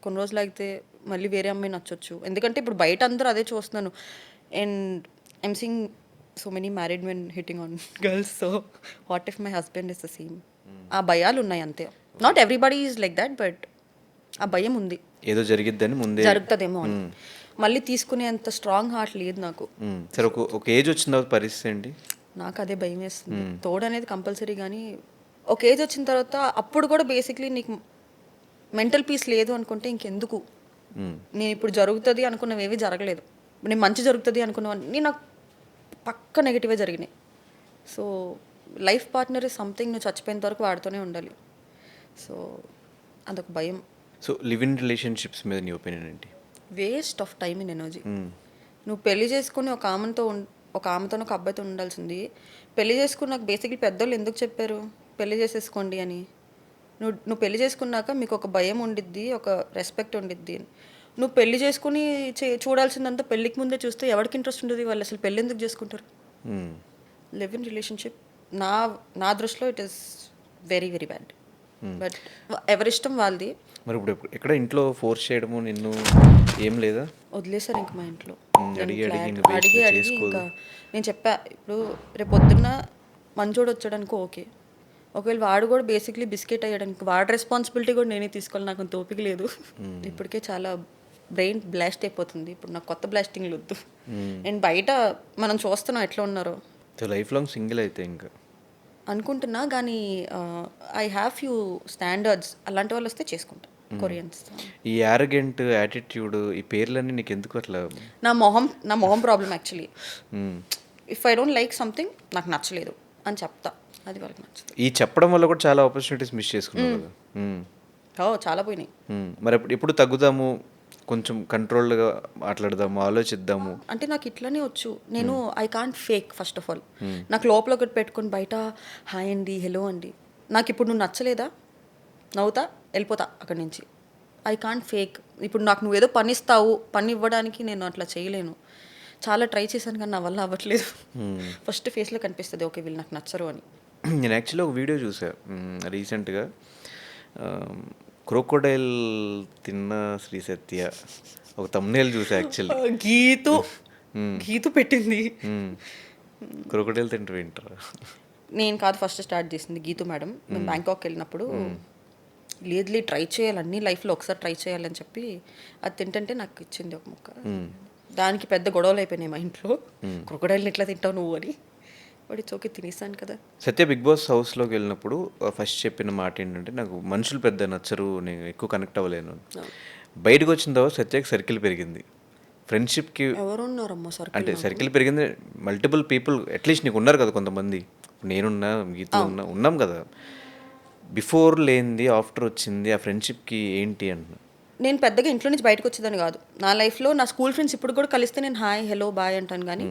Speaker 2: కొన్ని రోజులు అయితే మళ్ళీ వేరే అమ్మాయి నచ్చొచ్చు. ఎందుకంటే ఇప్పుడు బయట అందరూ అదే చూస్తున్నాను. And I'm seeing so many married men hitting on girls. So what if my husband is the same? ఆ భయాలు ఉన్నాయి అంతే. Not everybody is like that, but ఆ భయం ఉంది,
Speaker 1: ఏదో జరిగిద్దని ముందే
Speaker 2: జరుగుతుందేమో అని. మళ్ళీ తీసుకునేంత స్ట్రాంగ్ హార్ట్ లేదు నాకు.
Speaker 1: సరే, ఒక ఏజ్ వచ్చిన తర్వాత పరిస్థితి ఏంటి?
Speaker 2: నాకు అదే భయం వేస్తుంది. తోడు అనేది కంపల్సరీ, కానీ ఒక ఏజ్ వచ్చిన తర్వాత అప్పుడు కూడా బేసిక్లీ నీకు మెంటల్ పీస్ లేదు అనుకుంటే ఇంకెందుకు. నేను ఇప్పుడు జరుగుతుంది అనుకున్నవి ఏవి జరగలేదు. నేను మంచి జరుగుతుంది అనుకున్నవన్నీ నాకు పక్క నెగిటివే జరిగినాయి. So life partner is something నువ్వు చచ్చిపోయేంత వరకు వాడుతూనే ఉండాలి. సో అదొక భయం.
Speaker 1: సో లివ్ ఇన్ రిలేషన్షిప్స్ మీద నీ ఒపీనియన్ ఏంటి?
Speaker 2: Waste of time and energy. నువ్వు పెళ్లి చేసుకుని ఒక ఆమెతో ఒక అబ్బాయితో ఉండాల్సింది. పెళ్లి చేసుకున్నాక బేసిక్లీ పెద్దోళ్ళు ఎందుకు చెప్పారు పెళ్లి చేసేసుకోండి అని? నువ్వు పెళ్లి చేసుకున్నాక మీకు ఒక భయం ఉండిద్ది, ఒక రెస్పెక్ట్ ఉండిద్ది. నువ్వు పెళ్లి చేసుకుని చూడాల్సిందంతా పెళ్ళికి ముందే చూస్తే ఎవరికి ఇంట్రెస్ట్ ఉంటుంది? వాళ్ళు అసలు పెళ్ళి ఎందుకు చేసుకుంటారు? లివ్ ఇన్ రిలేషన్షిప్ నా దృష్టిలో it is very very bad. But ఎవరిష్టం వాళ్ళది.
Speaker 1: మరి ఇప్పుడు ఎక్కడ ఇంట్లో ఫోర్స్ చేయడము నిన్ను ఏం లేదా?
Speaker 2: వదిలేసారు ఇంక మా ఇంట్లో. నేను
Speaker 1: అడిగి అడిగి
Speaker 2: క్లారిటీ
Speaker 1: ఇంక
Speaker 2: అడిగి
Speaker 1: వేస్ట్
Speaker 2: అడిగి
Speaker 1: చేసుకోదు.
Speaker 2: ఇంకా నేను చెప్పా, ఇప్పుడు రేపు పొద్దున్న మంచోడు వచ్చాడనుకో ఓకే, ఒకవేళ వాడు కూడా బేసిక్లీ బిస్కెట్ అయ్యాడనుకో వాడి రెస్పాన్సిబిలిటీ కూడా నేనే తీసుకోవాలి. నాకు అంత ఓపిక లేదు. ఇప్పటికే చాలా బ్రెయిన్ బ్లాస్ట్ అయిపోతుంది. ఇప్పుడు నాకు కొత్త బ్లాస్టింగ్లు వద్దు. అండ్ బయట మనం చూస్తున్నాం ఎట్లా ఉన్నారో
Speaker 1: సో లైఫ్ లాంగ్ సింగిల్ అయితే ఇంకా
Speaker 2: అనుకుంటున్నా, కానీ ఐ హ్యావ్ ఫ్యూ స్టాండర్డ్స్. అలాంటి వాళ్ళు వస్తే చేసుకుంటా. కొరియన్స్.
Speaker 1: ఈ యారగెంట్ యాటిట్యూడ్ ఈ పేర్లన్నీ నీకు ఎందుకు అట్లా?
Speaker 2: నా మొహం problem actually.
Speaker 1: Hmm.
Speaker 2: If I don't like something, నాకు నచ్చలేదు అని చెప్తా, అది వాళ్ళకి నచ్చదు.
Speaker 1: ఈ చెప్పడం వల్ల కూడా చాలా ఆపర్చునిటీస్ మిస్ చేసుకున్నావు కదా. మ్మ్.
Speaker 2: చాలా పోయినాయి.
Speaker 1: మరి ఎప్పుడు తగ్గుదాము, కొంచెం కంట్రోల్డ్గా మాట్లాడదాము, ఆలోచిద్దాము.
Speaker 2: అంటే నాకు ఇట్లానే వచ్చు. నేను I can't fake first of all. నాకు లోపల ఒకటి పెట్టుకొని బయట హాయ్ అండి, హలో అండి, నాకు ఇప్పుడు నువ్వు నచ్చలేదా, నవ్వుతా వెళ్ళిపోతా అక్కడి నుంచి. I can't fake. ఇప్పుడు నాకు నువ్వు ఏదో పని ఇస్తావు, పని ఇవ్వడానికి నేను అట్లా చేయలేను. చాలా ట్రై చేశాను కానీ నా వల్ల అవ్వట్లేదు. ఫస్ట్ ఫేస్లో కనిపిస్తుంది ఓకే వీళ్ళు నాకు నచ్చరు అని.
Speaker 1: నేను యాక్చువల్లీ ఒక వీడియో చూసా రీసెంట్గా. క్రోకోడైల్ తిన్న శ్రీ సత్య ఒక తమ్నేల్ చూసా యాక్చువల్లీ.
Speaker 2: గీతు పెట్టింది.
Speaker 1: క్రోకోడైల్ తింటూ వింటారా?
Speaker 2: నేను కాదు ఫస్ట్ స్టార్ట్ చేసింది, గీతు మేడం. మేము బ్యాంకాక్ వెళ్ళినప్పుడు లేదు ట్రై చేయాలి, అన్ని లైఫ్లో ఒకసారి ట్రై చేయాలని చెప్పి అది తింటుంటే నాకు ఇచ్చింది ఒక ముక్క. దానికి పెద్ద గొడవలు అయిపోయినాయి మా ఇంట్లో. క్రొకడైల్ని ఎట్లా తింటావు నువ్వు అని. బట్ ఇట్స్ ఓకే, తినేసాను కదా.
Speaker 1: సత్య బిగ్ బాస్ హౌస్లోకి వెళ్ళినప్పుడు ఫస్ట్ చెప్పిన మాట ఏంటంటే, నాకు మనుషులు పెద్ద నచ్చరు, నేను ఎక్కువ కనెక్ట్ అవ్వలేను. బయటకు వచ్చిన తర్వాత సత్యకి సర్కిల్ పెరిగింది, ఫ్రెండ్షిప్కి
Speaker 2: ఎవరున్నారమ్మా సార్
Speaker 1: అంటే సర్కిల్ పెరిగింది. మల్టిపుల్ పీపుల్ అట్లీస్ట్ నీకు ఉన్నారు కదా కొంతమంది. నేనున్నా, గీత ఉన్నాం కదా. బిఫోర్ లేనిది ఆఫ్టర్ వచ్చింది, ఆ ఫ్రెండ్షిప్కి ఏంటి అంటున్నా.
Speaker 2: నేను పెద్దగా ఇంట్లో నుంచి బయటకు వచ్చేదాన్ని కాదు. నా లైఫ్లో నా స్కూల్ ఫ్రెండ్స్ ఇప్పుడు కూడా కలిస్తే నేను హాయ్ హలో బాయ్ అంటాను, కానీ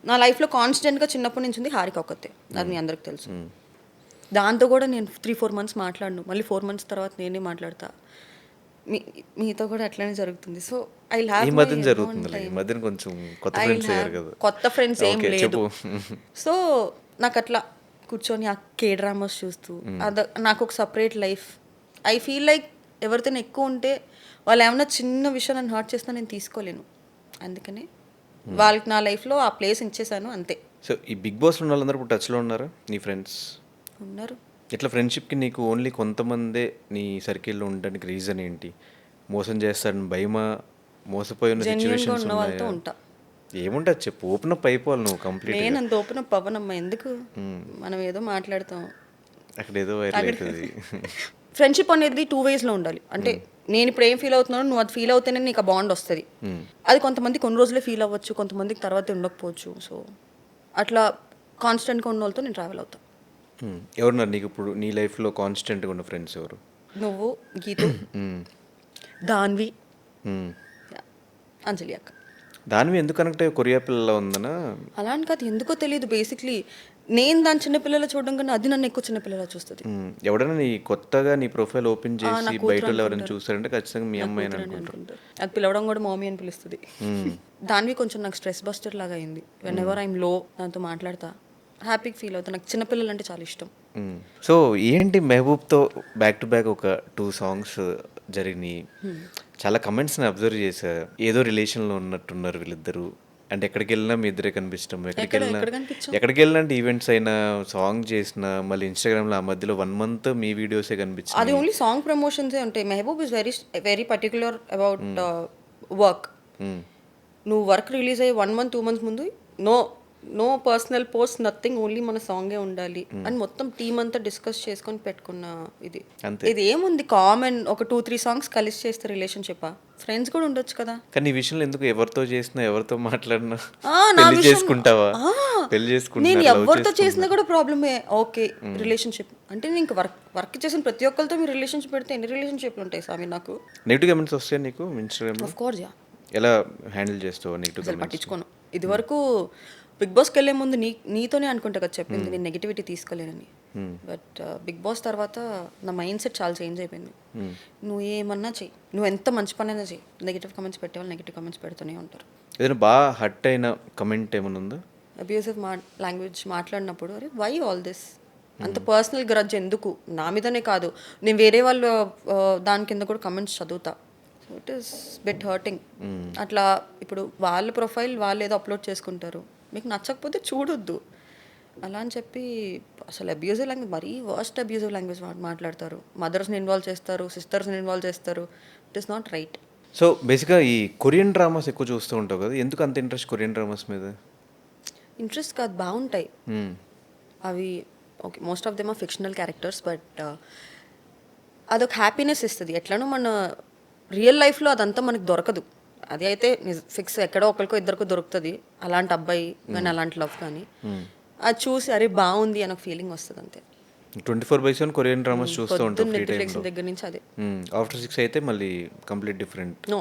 Speaker 2: నా లైఫ్లో కాన్స్టెంట్గా చిన్నప్పటి నుంచి ఉంది హారిక ఒక్కతే. అది మీ అందరికి తెలుసు. దాంతో కూడా నేను 3-4 months మాట్లాడను, మళ్ళీ 4 months తర్వాత నేనే మాట్లాడతా. మీతో కూడా అట్లనే జరుగుతుంది. సో ఐ
Speaker 1: ఈ మధ్యన జరుగుతుంది, ఈ మధ్యన కొంచెం కొత్త ఫ్రెండ్స్ అయ్యారు కదా.
Speaker 2: కొత్త ఫ్రెండ్స్ ఏం లేదు. సో నాకు అట్లా కూర్చొని ఆ కే డ్రామాస్ చూస్తూ నాకు ఒక separate life. I feel like ఎవరితో ఎక్కువ ఉంటే వాళ్ళు ఏమైనా చిన్న విషయం నన్ను హర్ట్ చేసినా నేను తీసుకోలేను. అందుకనే వాళ్ళకి నా లైఫ్లో ఆ ప్లేస్ ఇచ్చేసాను అంతే.
Speaker 1: సో ఈ బిగ్ బాస్లో ఉన్న వాళ్ళందరూ ఇప్పుడు టచ్లో ఉన్నారా నీ ఫ్రెండ్స్?
Speaker 2: ఉన్నారు.
Speaker 1: ఇట్లా ఫ్రెండ్షిప్కి నీకు ఓన్లీ కొంతమందే నీ సర్కిల్లో ఉండడానికి రీజన్ ఏంటి? మోసం చేస్తాడని భయమా, మోసపోయి ఉన్న సిచ్యువేషన్స్
Speaker 2: ఉన్న వాళ్ళతో ఉంటా.
Speaker 1: ఏముంటుంది చెప్పు, ఓపెన్ అప్ అయిపోవాలి నువ్వు కంప్లీట్.
Speaker 2: నేను అంత ఓపెన్ అప్ అవ్వనమ్మా, ఎందుకు? మనం ఏదో మాట్లాడతాం,
Speaker 1: అక్కడ ఏదో వైరల్ అవుతుంది.
Speaker 2: ఫ్రెండ్షిప్ అనేది 2 waysలో ఉండాలి. అంటే నేను ఇప్పుడు ఏం ఫీల్ అవుతున్నానో నువ్వు అది ఫీల్ అవుతేనే నీకు ఆ బాండ్ వస్తుంది. అది కొంతమంది కొన్ని రోజులే ఫీల్ అవ్వచ్చు, కొంతమందికి తర్వాత ఉండకపోవచ్చు. సో అట్లా కాన్స్టెంట్గా ఉన్న వాళ్ళతో నేను ట్రావెల్ అవుతాను.
Speaker 1: ఎవరున్నారు నీకు ఇప్పుడు నీ లైఫ్లో కాన్స్టెంట్గా ఉన్న ఫ్రెండ్స్ ఎవరు?
Speaker 2: నువ్వు, గీతు, దాన్వి, అంజలి అక్క.
Speaker 1: దానివి ఎందుకు కనెక్ట్ అయ్యి కొరియా పిల్లలా ఉందనా?
Speaker 2: అలా అని కాదు, ఎందుకో తెలియదు. బేసిక్లీ నేను దాని చిన్నపిల్లలు చూడడం కన్నా అది నన్ను ఎక్కువ చిన్నపిల్లలా చూస్తుంది.
Speaker 1: ఎవడైనా నీ కొత్తగా నీ ప్రొఫైల్ ఓపెన్ చేసి బయట వాళ్ళు ఎవరైనా చూసారంటే ఖచ్చితంగా మీ అమ్మాయి అని అనుకుంటారు.
Speaker 2: అది పిలవడం కూడా మమ్మీ అని పిలుస్తుంది. దానివి కొంచెం నాకు స్ట్రెస్ బస్టర్ లాగా అయింది. వెన్ ఎవర్ ఐఎమ్ లో దాంతో మాట్లాడతా, హ్యాపీగా ఫీల్ అవుతా. నాకు చిన్నపిల్లలు అంటే చాలా ఇష్టం.
Speaker 1: సో ఏంటి మెహబూబ్తో బ్యాక్ టు బ్యాక్ ఒక 2 songs జరిగినాయి. చాలా కమెంట్స్ని అబ్జర్వ్ చేశా, ఏదో రిలేషన్లో ఉన్నట్టున్నారు వీళ్ళిద్దరూ. అంటే ఎక్కడికి వెళ్ళినా మీ ఇద్దరే కనిపిస్తాం, ఎక్కడికి వెళ్ళినా అంటే ఈవెంట్స్ అయినా సాంగ్ చేసినా మళ్ళీ ఇన్స్టాగ్రామ్లో ఆ మధ్యలో 1 month మీ వీడియోసే కనిపించాయి.
Speaker 2: అది ఓన్లీ సాంగ్ ప్రమోషన్సే ఉంటాయి. Mehboob is very particular about work. నువ్వు వర్క్ రిలీజ్ అయ్యి 1 month 2 months ముందు no personal post, nothing, only మన సాంగే ఉండాలి అని మొత్తం టీమ్ అంతా డిస్కస్ చేసుకొని పెట్టుకున్న ఇది. ఇది ఏముంది, కామన్. ఒక 2-3 songs కలిసి చేస్తే రిలేషన్షిప్. ఫ్రెండ్స్ కూడా ఉండొచ్చు కదా.
Speaker 1: కానీ ఈ విషయంలో ఎందుకు ఎవరితో చేసినా ఎవరితో మాట్లాడినా పెళ్లి చేసుకుంటావా? పెళ్లి చేసుకుంటా.
Speaker 2: నేను ఎవరితో చేసినా కూడా ప్రాబ్లమే. ఓకే రిలేషన్షిప్ అంటే నేను వర్క్ చేసిన ప్రతి ఒక్కరితో మీరు రిలేషన్షిప్ పెడితే ఎన్ని రిలేషన్షిప్లు ఉంటాయి స్వామి? నాకు
Speaker 1: నెగిటివ్ కమెంట్స్ వస్తాయి నీకు ఇన్స్టాగ్రామ్లో?
Speaker 2: Of course.
Speaker 1: ఎలా హ్యాండిల్ చేస్తావు నెగిటివ్ కమెంట్స్?
Speaker 2: పట్టించుకోను. ఇది వరకు బిగ్ బాస్కి వెళ్ళే ముందు నీతోనే అనుకుంటా కదా చెప్పింది నేను నెగిటివిటీ తీసుకోలేనని. బట్ బిగ్ బాస్ తర్వాత నా మైండ్ సెట్ చాలా చేంజ్ అయిపోయింది. నువ్వు ఏమన్నా చెయ్యి, నువ్వు ఎంత మంచి పనైనా చెయ్యి, నెగిటివ్ కమెంట్స్ పెట్టేవాళ్ళు నెగిటివ్ కమెంట్స్ పెడుతూనే ఉంటారు.
Speaker 1: ఏదైనా బాగా హర్ట్ అయిన కమెంట్ ఏమైనా ఉందా?
Speaker 2: అబ్యూసివ్ లాంగ్వేజ్ మాట్లాడినప్పుడు, అరే వై ఆల్ దిస్, అంత పర్సనల్ గ్రడ్జ్ ఎందుకు, నా మీదనే కాదు, నేను వేరే వాళ్ళు దాని కింద కూడా కమెంట్స్ చదువుతా. So it is bit hurting. అట్లా ఇప్పుడు వాళ్ళ ప్రొఫైల్ వాళ్ళు ఏదో అప్లోడ్ చేసుకుంటారు, మీకు నచ్చకపోతే చూడొద్దు అలా అని చెప్పి అసలు అబ్యూజివ్ లాంగ్వేజ్, మరీ వర్స్ట్ అబ్యూజివ్ లాంగ్వేజ్ మాట్లాడతారు. మదర్స్ని ఇన్వాల్వ్ చేస్తారు, సిస్టర్స్ని ఇన్వాల్వ్ చేస్తారు. It is not right.
Speaker 1: So బేసిక్గా ఈ కొరియన్ డ్రామాస్ ఎక్కువ చూస్తూ ఉంటావు కదా, ఎందుకు అంత ఇంట్రెస్ట్ కొరియన్ డ్రామాస్ మీద?
Speaker 2: ఇంట్రెస్ట్ కాదు, బాగుంటాయి అవి. Okay, most of them are fictional characters, but అదొక హ్యాపీనెస్ ఇస్తుంది. ఎట్లనో మన రియల్ లైఫ్లో అదంతా మనకు దొరకదు. అది అయితే ఫిక్స్, ఎక్కడో ఒకరికో ఇద్దరికో దొరుకుతుంది అలాంటి అబ్బాయి కానీ అలాంటి లవ్ కానీ. అది చూసి అరే బాగుంది అని ఒక ఫీలింగ్ వస్తుంది అంతే.
Speaker 1: 24/7 కొరియన్ డ్రామాస్ చూస్తూ ఉంటాం ఫ్రీ
Speaker 2: నెట్ఫ్లిక్స్
Speaker 1: టైంలో.
Speaker 2: దగ్గర నుంచి అదే.
Speaker 1: ఆఫ్టర్ 6 అయితే మళ్ళీ కంప్లీట్ డిఫరెంట్.
Speaker 2: నో,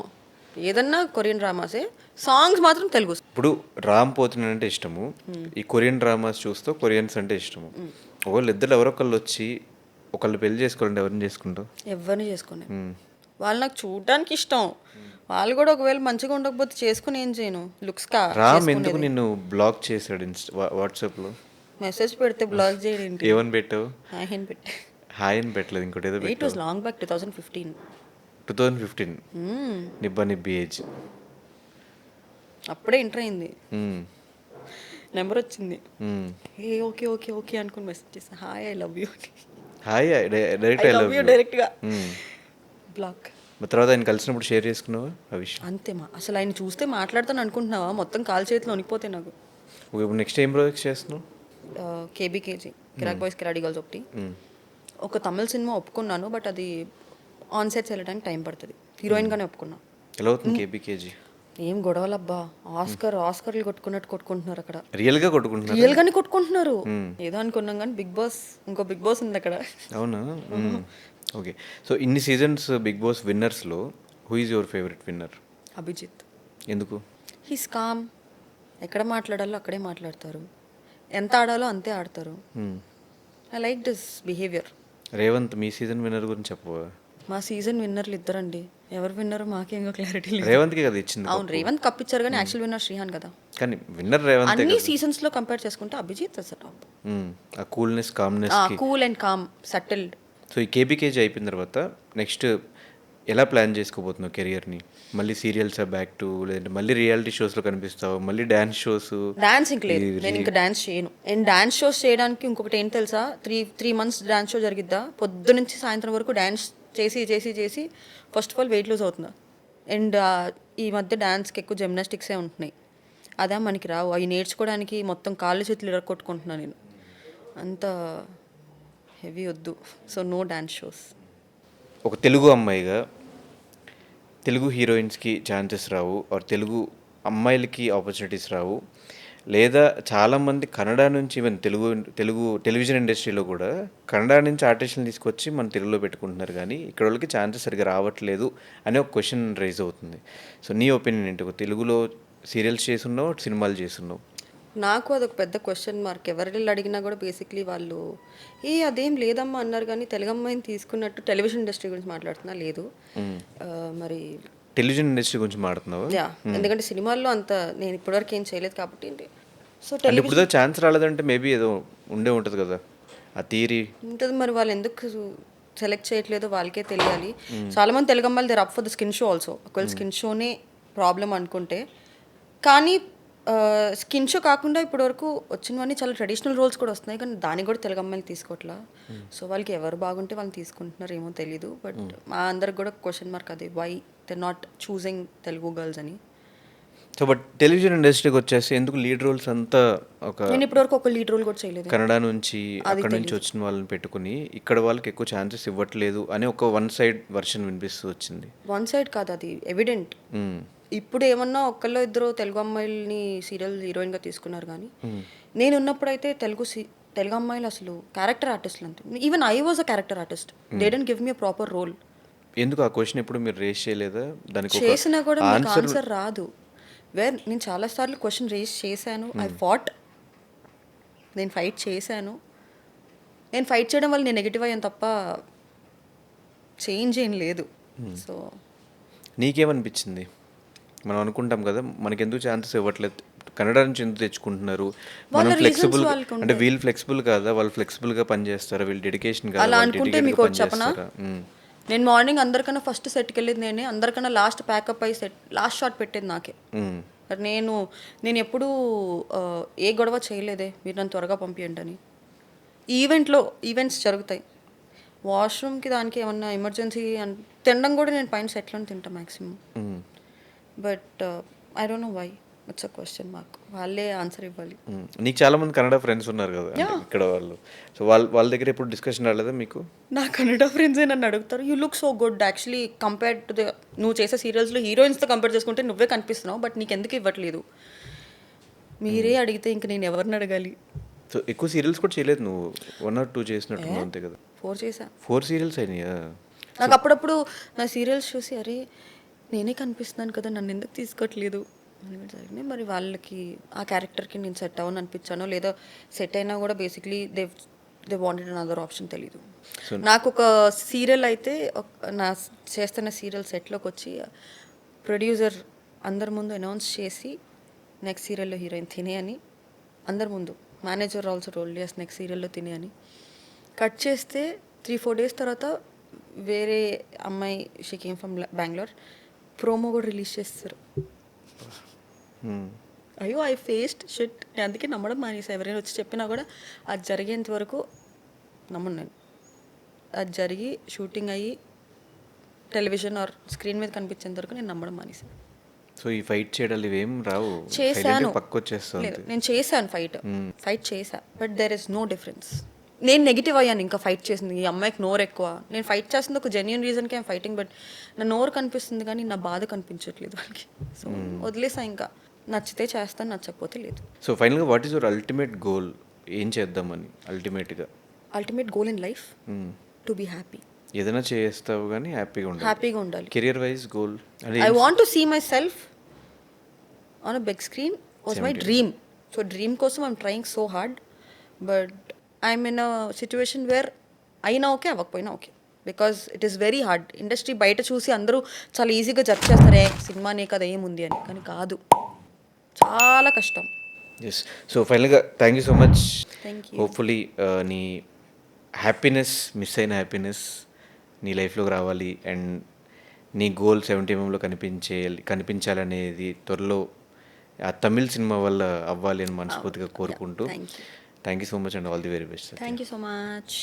Speaker 2: ఏదన్నా కొరియన్ డ్రామాసే. సాంగ్స్ మాత్రం తెలుగు.
Speaker 1: ఇప్పుడు రామ్ పోతినేని అంటే ఇష్టము, ఈ కొరియన్ డ్రామాస్ చూస్తూ కొరియన్స్ అంటే ఇష్టము. ఒకళ్ళు ఇద్దరు ఎవరొకళ్ళు వచ్చి ఒకళ్ళు పెళ్లి చేసుకోవాలంటే ఎవరిని చేసుకుంటావు?
Speaker 2: ఎవరిని చేసుకునే వాళ్ళు నాకు చూడడానికి ఇష్టం. వాళ్ళు కూడా ఒకవేళ మంచిగా ఉండకపోతే చేసుకుని ఏం చేయను. లుక్స్ కా
Speaker 1: రామ్ ఎందుకు నిన్ను బ్లాక్ చేశాడు వాట్సాప్లో?
Speaker 2: మెసేజ్ పెడితే బ్లాక్ చేయడం.
Speaker 1: ఏమని పెట్టావు?
Speaker 2: హాయ్ అని పెట్టి.
Speaker 1: హాయ్ అని పెట్టలేదు, ఇంకోటి ఏదో
Speaker 2: ఇట్
Speaker 1: పెట్టావు.
Speaker 2: Was long back 2015.
Speaker 1: 2015 నిబ్బా నిబ్బి ఏజ్.
Speaker 2: అప్పుడే ఎంటర్ అయింది, నెంబర్ వచ్చింది. ఏ ఓకే ఓకే ఓకే అనుకుని మెసేజ్ చేస్తాను, hi I love you.
Speaker 1: Hi direct
Speaker 2: I love you డైరెక్ట్గా బ్లాక్.
Speaker 1: తర్వాత ఆయన కలిసినప్పుడు షేర్ చేసుకున్నావా ఆ విషయం?
Speaker 2: అంతేమా, అసలు ఆయన చూస్తే మాట్లాడతాను అనుకుంటున్నావా? మొత్తం కాలు చేతిలో వణికిపోతే నాకు.
Speaker 1: ఇప్పుడు నెక్స్ట్ ఏం ప్రాజెక్ట్ చేస్తున్నావు?
Speaker 2: కేబీకేజీ, కిరాక్ బాయ్స్ కిరాడి గర్ల్స్ ఒకటి. ఒక తమిళ సినిమా ఒప్పుకున్నాను, బట్ అది ఆన్ సెట్స్ వెళ్ళడానికి టైం పడుతుంది. హీరోయిన్గానే ఒప్పుకున్నా.
Speaker 1: ఎలా అవుతుంది కేబీకేజీ?
Speaker 2: ఏం గొడవలబ్బా, ఆస్కర్లు కొట్టుకున్నట్టు కొట్టుకుంటున్నారు అక్కడ.
Speaker 1: రియల్గా కొట్టుకుంటున్నారు?
Speaker 2: రియల్గానే కొట్టుకుంటున్నారు. ఏదో అనుకున్నాం కానీ బిగ్ బాస్, ఇంకో బిగ్ బాస్ ఉంది అక్కడ.
Speaker 1: అవునా? ఓకే. సో ఇన్ని సీజన్స్ బిగ్ బాస్ విన్నర్స్లో who is your favourite winner?
Speaker 2: Abhijeet.
Speaker 1: ఎందుకు?
Speaker 2: హీస్ కామ్, ఎక్కడ మాట్లాడాలో అక్కడే మాట్లాడతారు, ఎంత ఆడాలో అంతే ఆడతారు. I like this behaviour.
Speaker 1: Revanth me season winner గురించి చెప్పవా?
Speaker 2: మా సీజన్ విన్నర్లు ఇద్దరండి. ఎవరు విన్నర్ మాకేంగో క్లారిటీ లేదు.
Speaker 1: రేవంత్కి కదా ఇచ్చింది.
Speaker 2: అవును, రేవంత్ కప్ ఇచ్చారు కానీ యాక్చువల్ విన్నర్ శ్రీహాన్ కదా.
Speaker 1: కానీ విన్నర్ రేవంత్.
Speaker 2: అన్ని సీజన్స్ లో కంపేర్ చేసుకుంటే అభిజిత్ ఇస్ టాప్.
Speaker 1: ఆ coolness, calmness,
Speaker 2: cool and calm, subtle.
Speaker 1: So ఈ కేబీకేజీ అయిపోయిన తర్వాత నెక్స్ట్ ఎలా ప్లాన్ చేసుకోబోతున్నావు కెరియర్ని? మళ్ళీ సీరియల్స్ బ్యాక్ టు, లేదంటే మళ్ళీ రియాలిటీ షోస్లో కనిపిస్తావు, మళ్ళీ డ్యాన్స్ షోస్?
Speaker 2: డాన్స్ ఇంక లేదు, నేను ఇంకా డాన్స్ చేయను. నేను డాన్స్ షోస్ చేయడానికి ఇంకొకటి ఏం తెలుసా, త్రీ మంత్స్ డాన్స్ షో జరిగిద్దా, పొద్దు నుంచి సాయంత్రం వరకు డాన్స్ చేసి చేసి చేసి first of all weight lose అవుతున్నా. అండ్ ఈ మధ్య డాన్స్కి ఎక్కువ జిమ్నాస్టిక్సే ఉంటున్నాయి, అదే మనకి రావు. అవి నేర్చుకోవడానికి మొత్తం కాళ్ళు చేతులు ఇరగొట్టుకుంటున్నాను నేను, అంత హెవీ వద్దు. So no dance shows.
Speaker 1: ఒక తెలుగు అమ్మాయిగా తెలుగు హీరోయిన్స్కి ఛాన్సెస్ రావు, ఆర్ తెలుగు అమ్మాయిలకి ఆపర్చునిటీస్ రావు, లేదా చాలామంది కన్నడ నుంచి, ఈవెన్ తెలుగు టెలివిజన్ ఇండస్ట్రీలో కూడా కన్నడ నుంచి ఆర్టిస్టులను తీసుకొచ్చి మన తెలుగులో పెట్టుకుంటున్నారు, కానీ ఇక్కడ వాళ్ళకి ఛాన్సెస్ సరిగ్గా రావట్లేదు అనే ఒక క్వశ్చన్ రైజ్ అవుతుంది. సో నీ ఒపీనియన్ ఏంటి? ఒక తెలుగులో సీరియల్స్ చేస్తున్నావు, సినిమాలు చేస్తున్నావు.
Speaker 2: నాకు అదొక పెద్ద క్వశ్చన్ మార్క్. ఎవరిని అడిగినా కూడా బేసిక్లీ వాళ్ళు అదేం లేదమ్మా అన్నారు, కానీ తెలుగు అమ్మాయిని తీసుకున్నట్టు టెలివిజన్ ఇండస్ట్రీ గురించి మాట్లాడుతున్నా లేదు. మరి
Speaker 1: టెలివిజన్ ఇండస్ట్రీ గురించి మాట్లాడుతున్నావు?
Speaker 2: యా, ఎందుకంటే సినిమాల్లో అంత నేను ఇప్పటివరకు ఏం చేయలేదు కాబట్టి. సో
Speaker 1: ఇప్పుడు ఛాన్స్ రాలేదంటే మేబీ ఏదో ఉండే ఉంటుంది కదా ఆ థియరీ
Speaker 2: ఉంటుంది. మరి వాళ్ళు ఎందుకు సెలెక్ట్ చేయట్లేదో వాళ్ళకే తెలియాలి. చాలామంది తెలుగు అమ్మాయిలు they're up for the skin show also. ఒకవేళ స్కిన్ షోనే ప్రాబ్లం అనుకుంటే, కానీ స్కిన్ షో కాకుండా ఇప్పటి వరకు వచ్చినవన్నీ చాలా ట్రెడిషనల్ రోల్స్ కూడా వస్తున్నాయి, కానీ దానికి కూడా తెలుగు అమ్మాయిలు తీసుకోవట్లా. సో వాళ్ళకి ఎవరు బాగుంటే వాళ్ళు తీసుకుంటున్నారు ఏమో తెలీదు. బట్ మా అందరికి కూడా క్వశ్చన్ మార్క్ అది, why they not choosing Telugu girls అని.
Speaker 1: సో బట్ టెలివిజన్ ఇండస్ట్రీకి వచ్చేసి ఎందుకు లీడ్ రోల్స్ అంతా ఒక,
Speaker 2: నేను ఇప్పటివరకు ఒక లీడ్ రోల్ కూడా చేయలేదు.
Speaker 1: కన్నడ నుంచి అక్కడ నుంచి వచ్చిన వాళ్ళని పెట్టుకుని ఇక్కడ వాళ్ళకి ఎక్కువ ఛాన్సెస్ ఇవ్వట్లేదు అని ఒక వన్ సైడ్ వర్షన్ వినిపిస్తూ వచ్చింది.
Speaker 2: వన్ సైడ్ కాదు, అది ఎవిడెంట్. ఇప్పుడు ఏమన్నా ఒక్కళ్ళో ఇద్దరు తెలుగు అమ్మాయిల్ని సీరియల్ హీరోయిన్గా తీసుకున్నారు, కానీ నేను ఉన్నప్పుడైతే తెలుగు అమ్మాయిలు అసలు క్యారెక్టర్ ఆర్టిస్టులు అంతే. Even I was a character artist, they don't give me a proper role.
Speaker 1: ఎందుకు ఆ క్వశ్చన్ ఎప్పుడు మీరు రేస్ చేయలేదా? దానికి
Speaker 2: చేసినా కూడా మీకు ఆన్సర్ రాదు. నేను చాలాసార్లు క్వశ్చన్ రేస్ చేశాను. నేను ఫైట్ చేశాను. నేను ఫైట్ చేయడం వల్ల నేను నెగిటివ్ అయ్యాను తప్ప చేంజ్ ఏం లేదు. సో
Speaker 1: నీకేమనిపించింది? మనం అనుకుంటాం కదా మనకి ఎందుకు ఛాన్సెస్ ఇవ్వట్లేదు కన్నడ నుంచి ఎందుకు తెచ్చుకుంటున్నారు,
Speaker 2: వాళ్ళ
Speaker 1: మనం
Speaker 2: reasons
Speaker 1: ఫ్లెక్సిబుల్
Speaker 2: వాళ్ళకి
Speaker 1: అంటే వీళ్ళు ఫ్లెక్సిబుల్ కాదా, వాళ్ళు ఫ్లెక్సిబుల్గా పనిచేస్తారా, వీళ్ళు డెడికేషన్ కాదా,
Speaker 2: అలా
Speaker 1: వాళ్ళు
Speaker 2: అనుకుంటే
Speaker 1: డెడికేట్గా
Speaker 2: మీకు ఒకటి చెప్పనా?
Speaker 1: పనిచేస్తారా?
Speaker 2: నేను మార్నింగ్ అందరికన్నా ఫస్ట్ సెట్కి వెళ్ళేది నేనే, అందరికన్నా లాస్ట్ ప్యాకప్ అయ్యి లాస్ట్ షాట్ పెట్టేది నాకే. మరి నేను ఎప్పుడూ ఏ గొడవ చేయలేదే మీరు నన్ను త్వరగా పంపియండి అని. ఈవెంట్స్ జరుగుతాయి, వాష్రూమ్కి దానికి ఏమన్నా ఎమర్జెన్సీ తినడం కూడా నేను పైన సెట్లోనే తింటాను maximum. But I don't know why, it's a question mark. వాళ్ళే ఆన్సర్ ఇవ్వాలి.
Speaker 1: నీకు చాలా మంది కన్నడ ఫ్రెండ్స్ ఉన్నారు కదా అంటే ఇక్కడ వాళ్ళు, సో వాళ్ళ దగ్గర ఎప్పుడు డిస్కషన్ రాలేదా మీకు?
Speaker 2: నా కన్నడ ఫ్రెండ్సే నన్ను అడుగుతారు, you look so good actually compared to the నువ్వు చేసే సీరియల్స్లో హీరోయిన్స్తో కంపేర్ చేసుకుంటే నువ్వే కనిపిస్తున్నావు, బట్ నీకు ఎందుకు ఇవ్వట్లేదు. మీరే అడిగితే ఇంక నేను ఎవరిని అడగాలి.
Speaker 1: సో ఎక్కువ సీరియల్స్ కూడా చేయలేదు నువ్వు, 1 or 2 చేసినట్టున్నావు అంతే కదా?
Speaker 2: 4 చేశా.
Speaker 1: 4 సీరియల్స్ అయినాయా?
Speaker 2: నాకు అప్పుడప్పుడు నా సీరియల్స్ చూసి అరే నేనే కనిపిస్తున్నాను కదా, నన్ను ఎందుకు తీసుకోవట్లేదు అని. మరి వాళ్ళకి ఆ క్యారెక్టర్కి నేను సెట్ అవ్వను అనిపించాను, లేదా సెట్ అయినా కూడా basically they wanted another option, తెలీదు. నాకు ఒక సీరియల్ అయితే నా చేస్తున్న సీరియల్ సెట్లోకి వచ్చి ప్రొడ్యూసర్ అందరి ముందు అనౌన్స్ చేసి నెక్స్ట్ సీరియల్లో హీరోయిన్ తినే అని, అందరి ముందు మేనేజర్ ఆల్సో రోల్ చేసి నెక్స్ట్ సీరియల్లో తినే అని కట్ చేస్తే 3-4 days తర్వాత వేరే అమ్మాయి she came from Bengaluru promo కూడా రిలీజ్ చేస్తారు. అయ్యో ఐ ఫేస్డ్ షిట్. నేను అందుకే నమ్మడం మానేసా. ఎవరైనా వచ్చి చెప్పినా కూడా అది జరిగేంత వరకు నమ్మను నేను. అది జరిగి షూటింగ్ అయ్యి టెలివిజన్ ఆర్ స్క్రీన్ మీద కనిపించేంత వరకు నేను నమ్మడం మానేసాను.
Speaker 1: సో ఈ ఫైట్ చేయడాలు ఇవేం రావు,
Speaker 2: చేశాను,
Speaker 1: పక్క వచ్చేస్తుంది.
Speaker 2: నేను చేశాను ఫైట్ చేశా, but there is no difference. నేను నెగిటివ్ అయ్యాను ఇంకా ఫైట్ చేసింది, ఈ అమ్మాయికి నోరు ఎక్కువ. నేను ఫైట్ చేస్తుంది ఒక జెన్యున్ రీజన్కి ఐమ్ ఫైటింగ్, బట్ నా నోరు కనిపిస్తుంది కానీ నా బాధ కనిపించట్లేదు వాళ్ళకి. సో వదిలేసా, ఇంకా నచ్చితే చేస్తాను, నచ్చకపోతే లేదు.
Speaker 1: సో ఫైనల్గా what is your ultimate goal? ఏం చేద్దామని అల్టిమేట్గా?
Speaker 2: Ultimate goal in life to be happy.
Speaker 1: ఏదైనా చేస్తావు కానీ హ్యాపీగా ఉండాలి. Career wise goal
Speaker 2: I want to see myself on a big screen was my dream. So dream కోసం I'm trying so hard, but I'm in a situation where అయినా okay, అవ్వకపోయినా okay, because it is very hard. Industry బయట చూసి అందరూ చాలా ఈజీగా judge చేస్తారే సినిమానే కదా ఏముంది అని, కానీ కాదు, చాలా కష్టం.
Speaker 1: ఎస్. సో ఫైనల్గా thank you so much.
Speaker 2: Thank you.
Speaker 1: Hopefully నీ హ్యాపీనెస్, మిస్ అయిన హ్యాపీనెస్ నీ లైఫ్లోకి రావాలి అండ్ నీ గోల్ 70mm కనిపించాలనేది త్వరలో ఆ తమిళ్ సినిమా వల్ల అవ్వాలి అని మనస్ఫూర్తిగా కోరుకుంటూ thank you so much and all the very best.
Speaker 2: Thank you so much.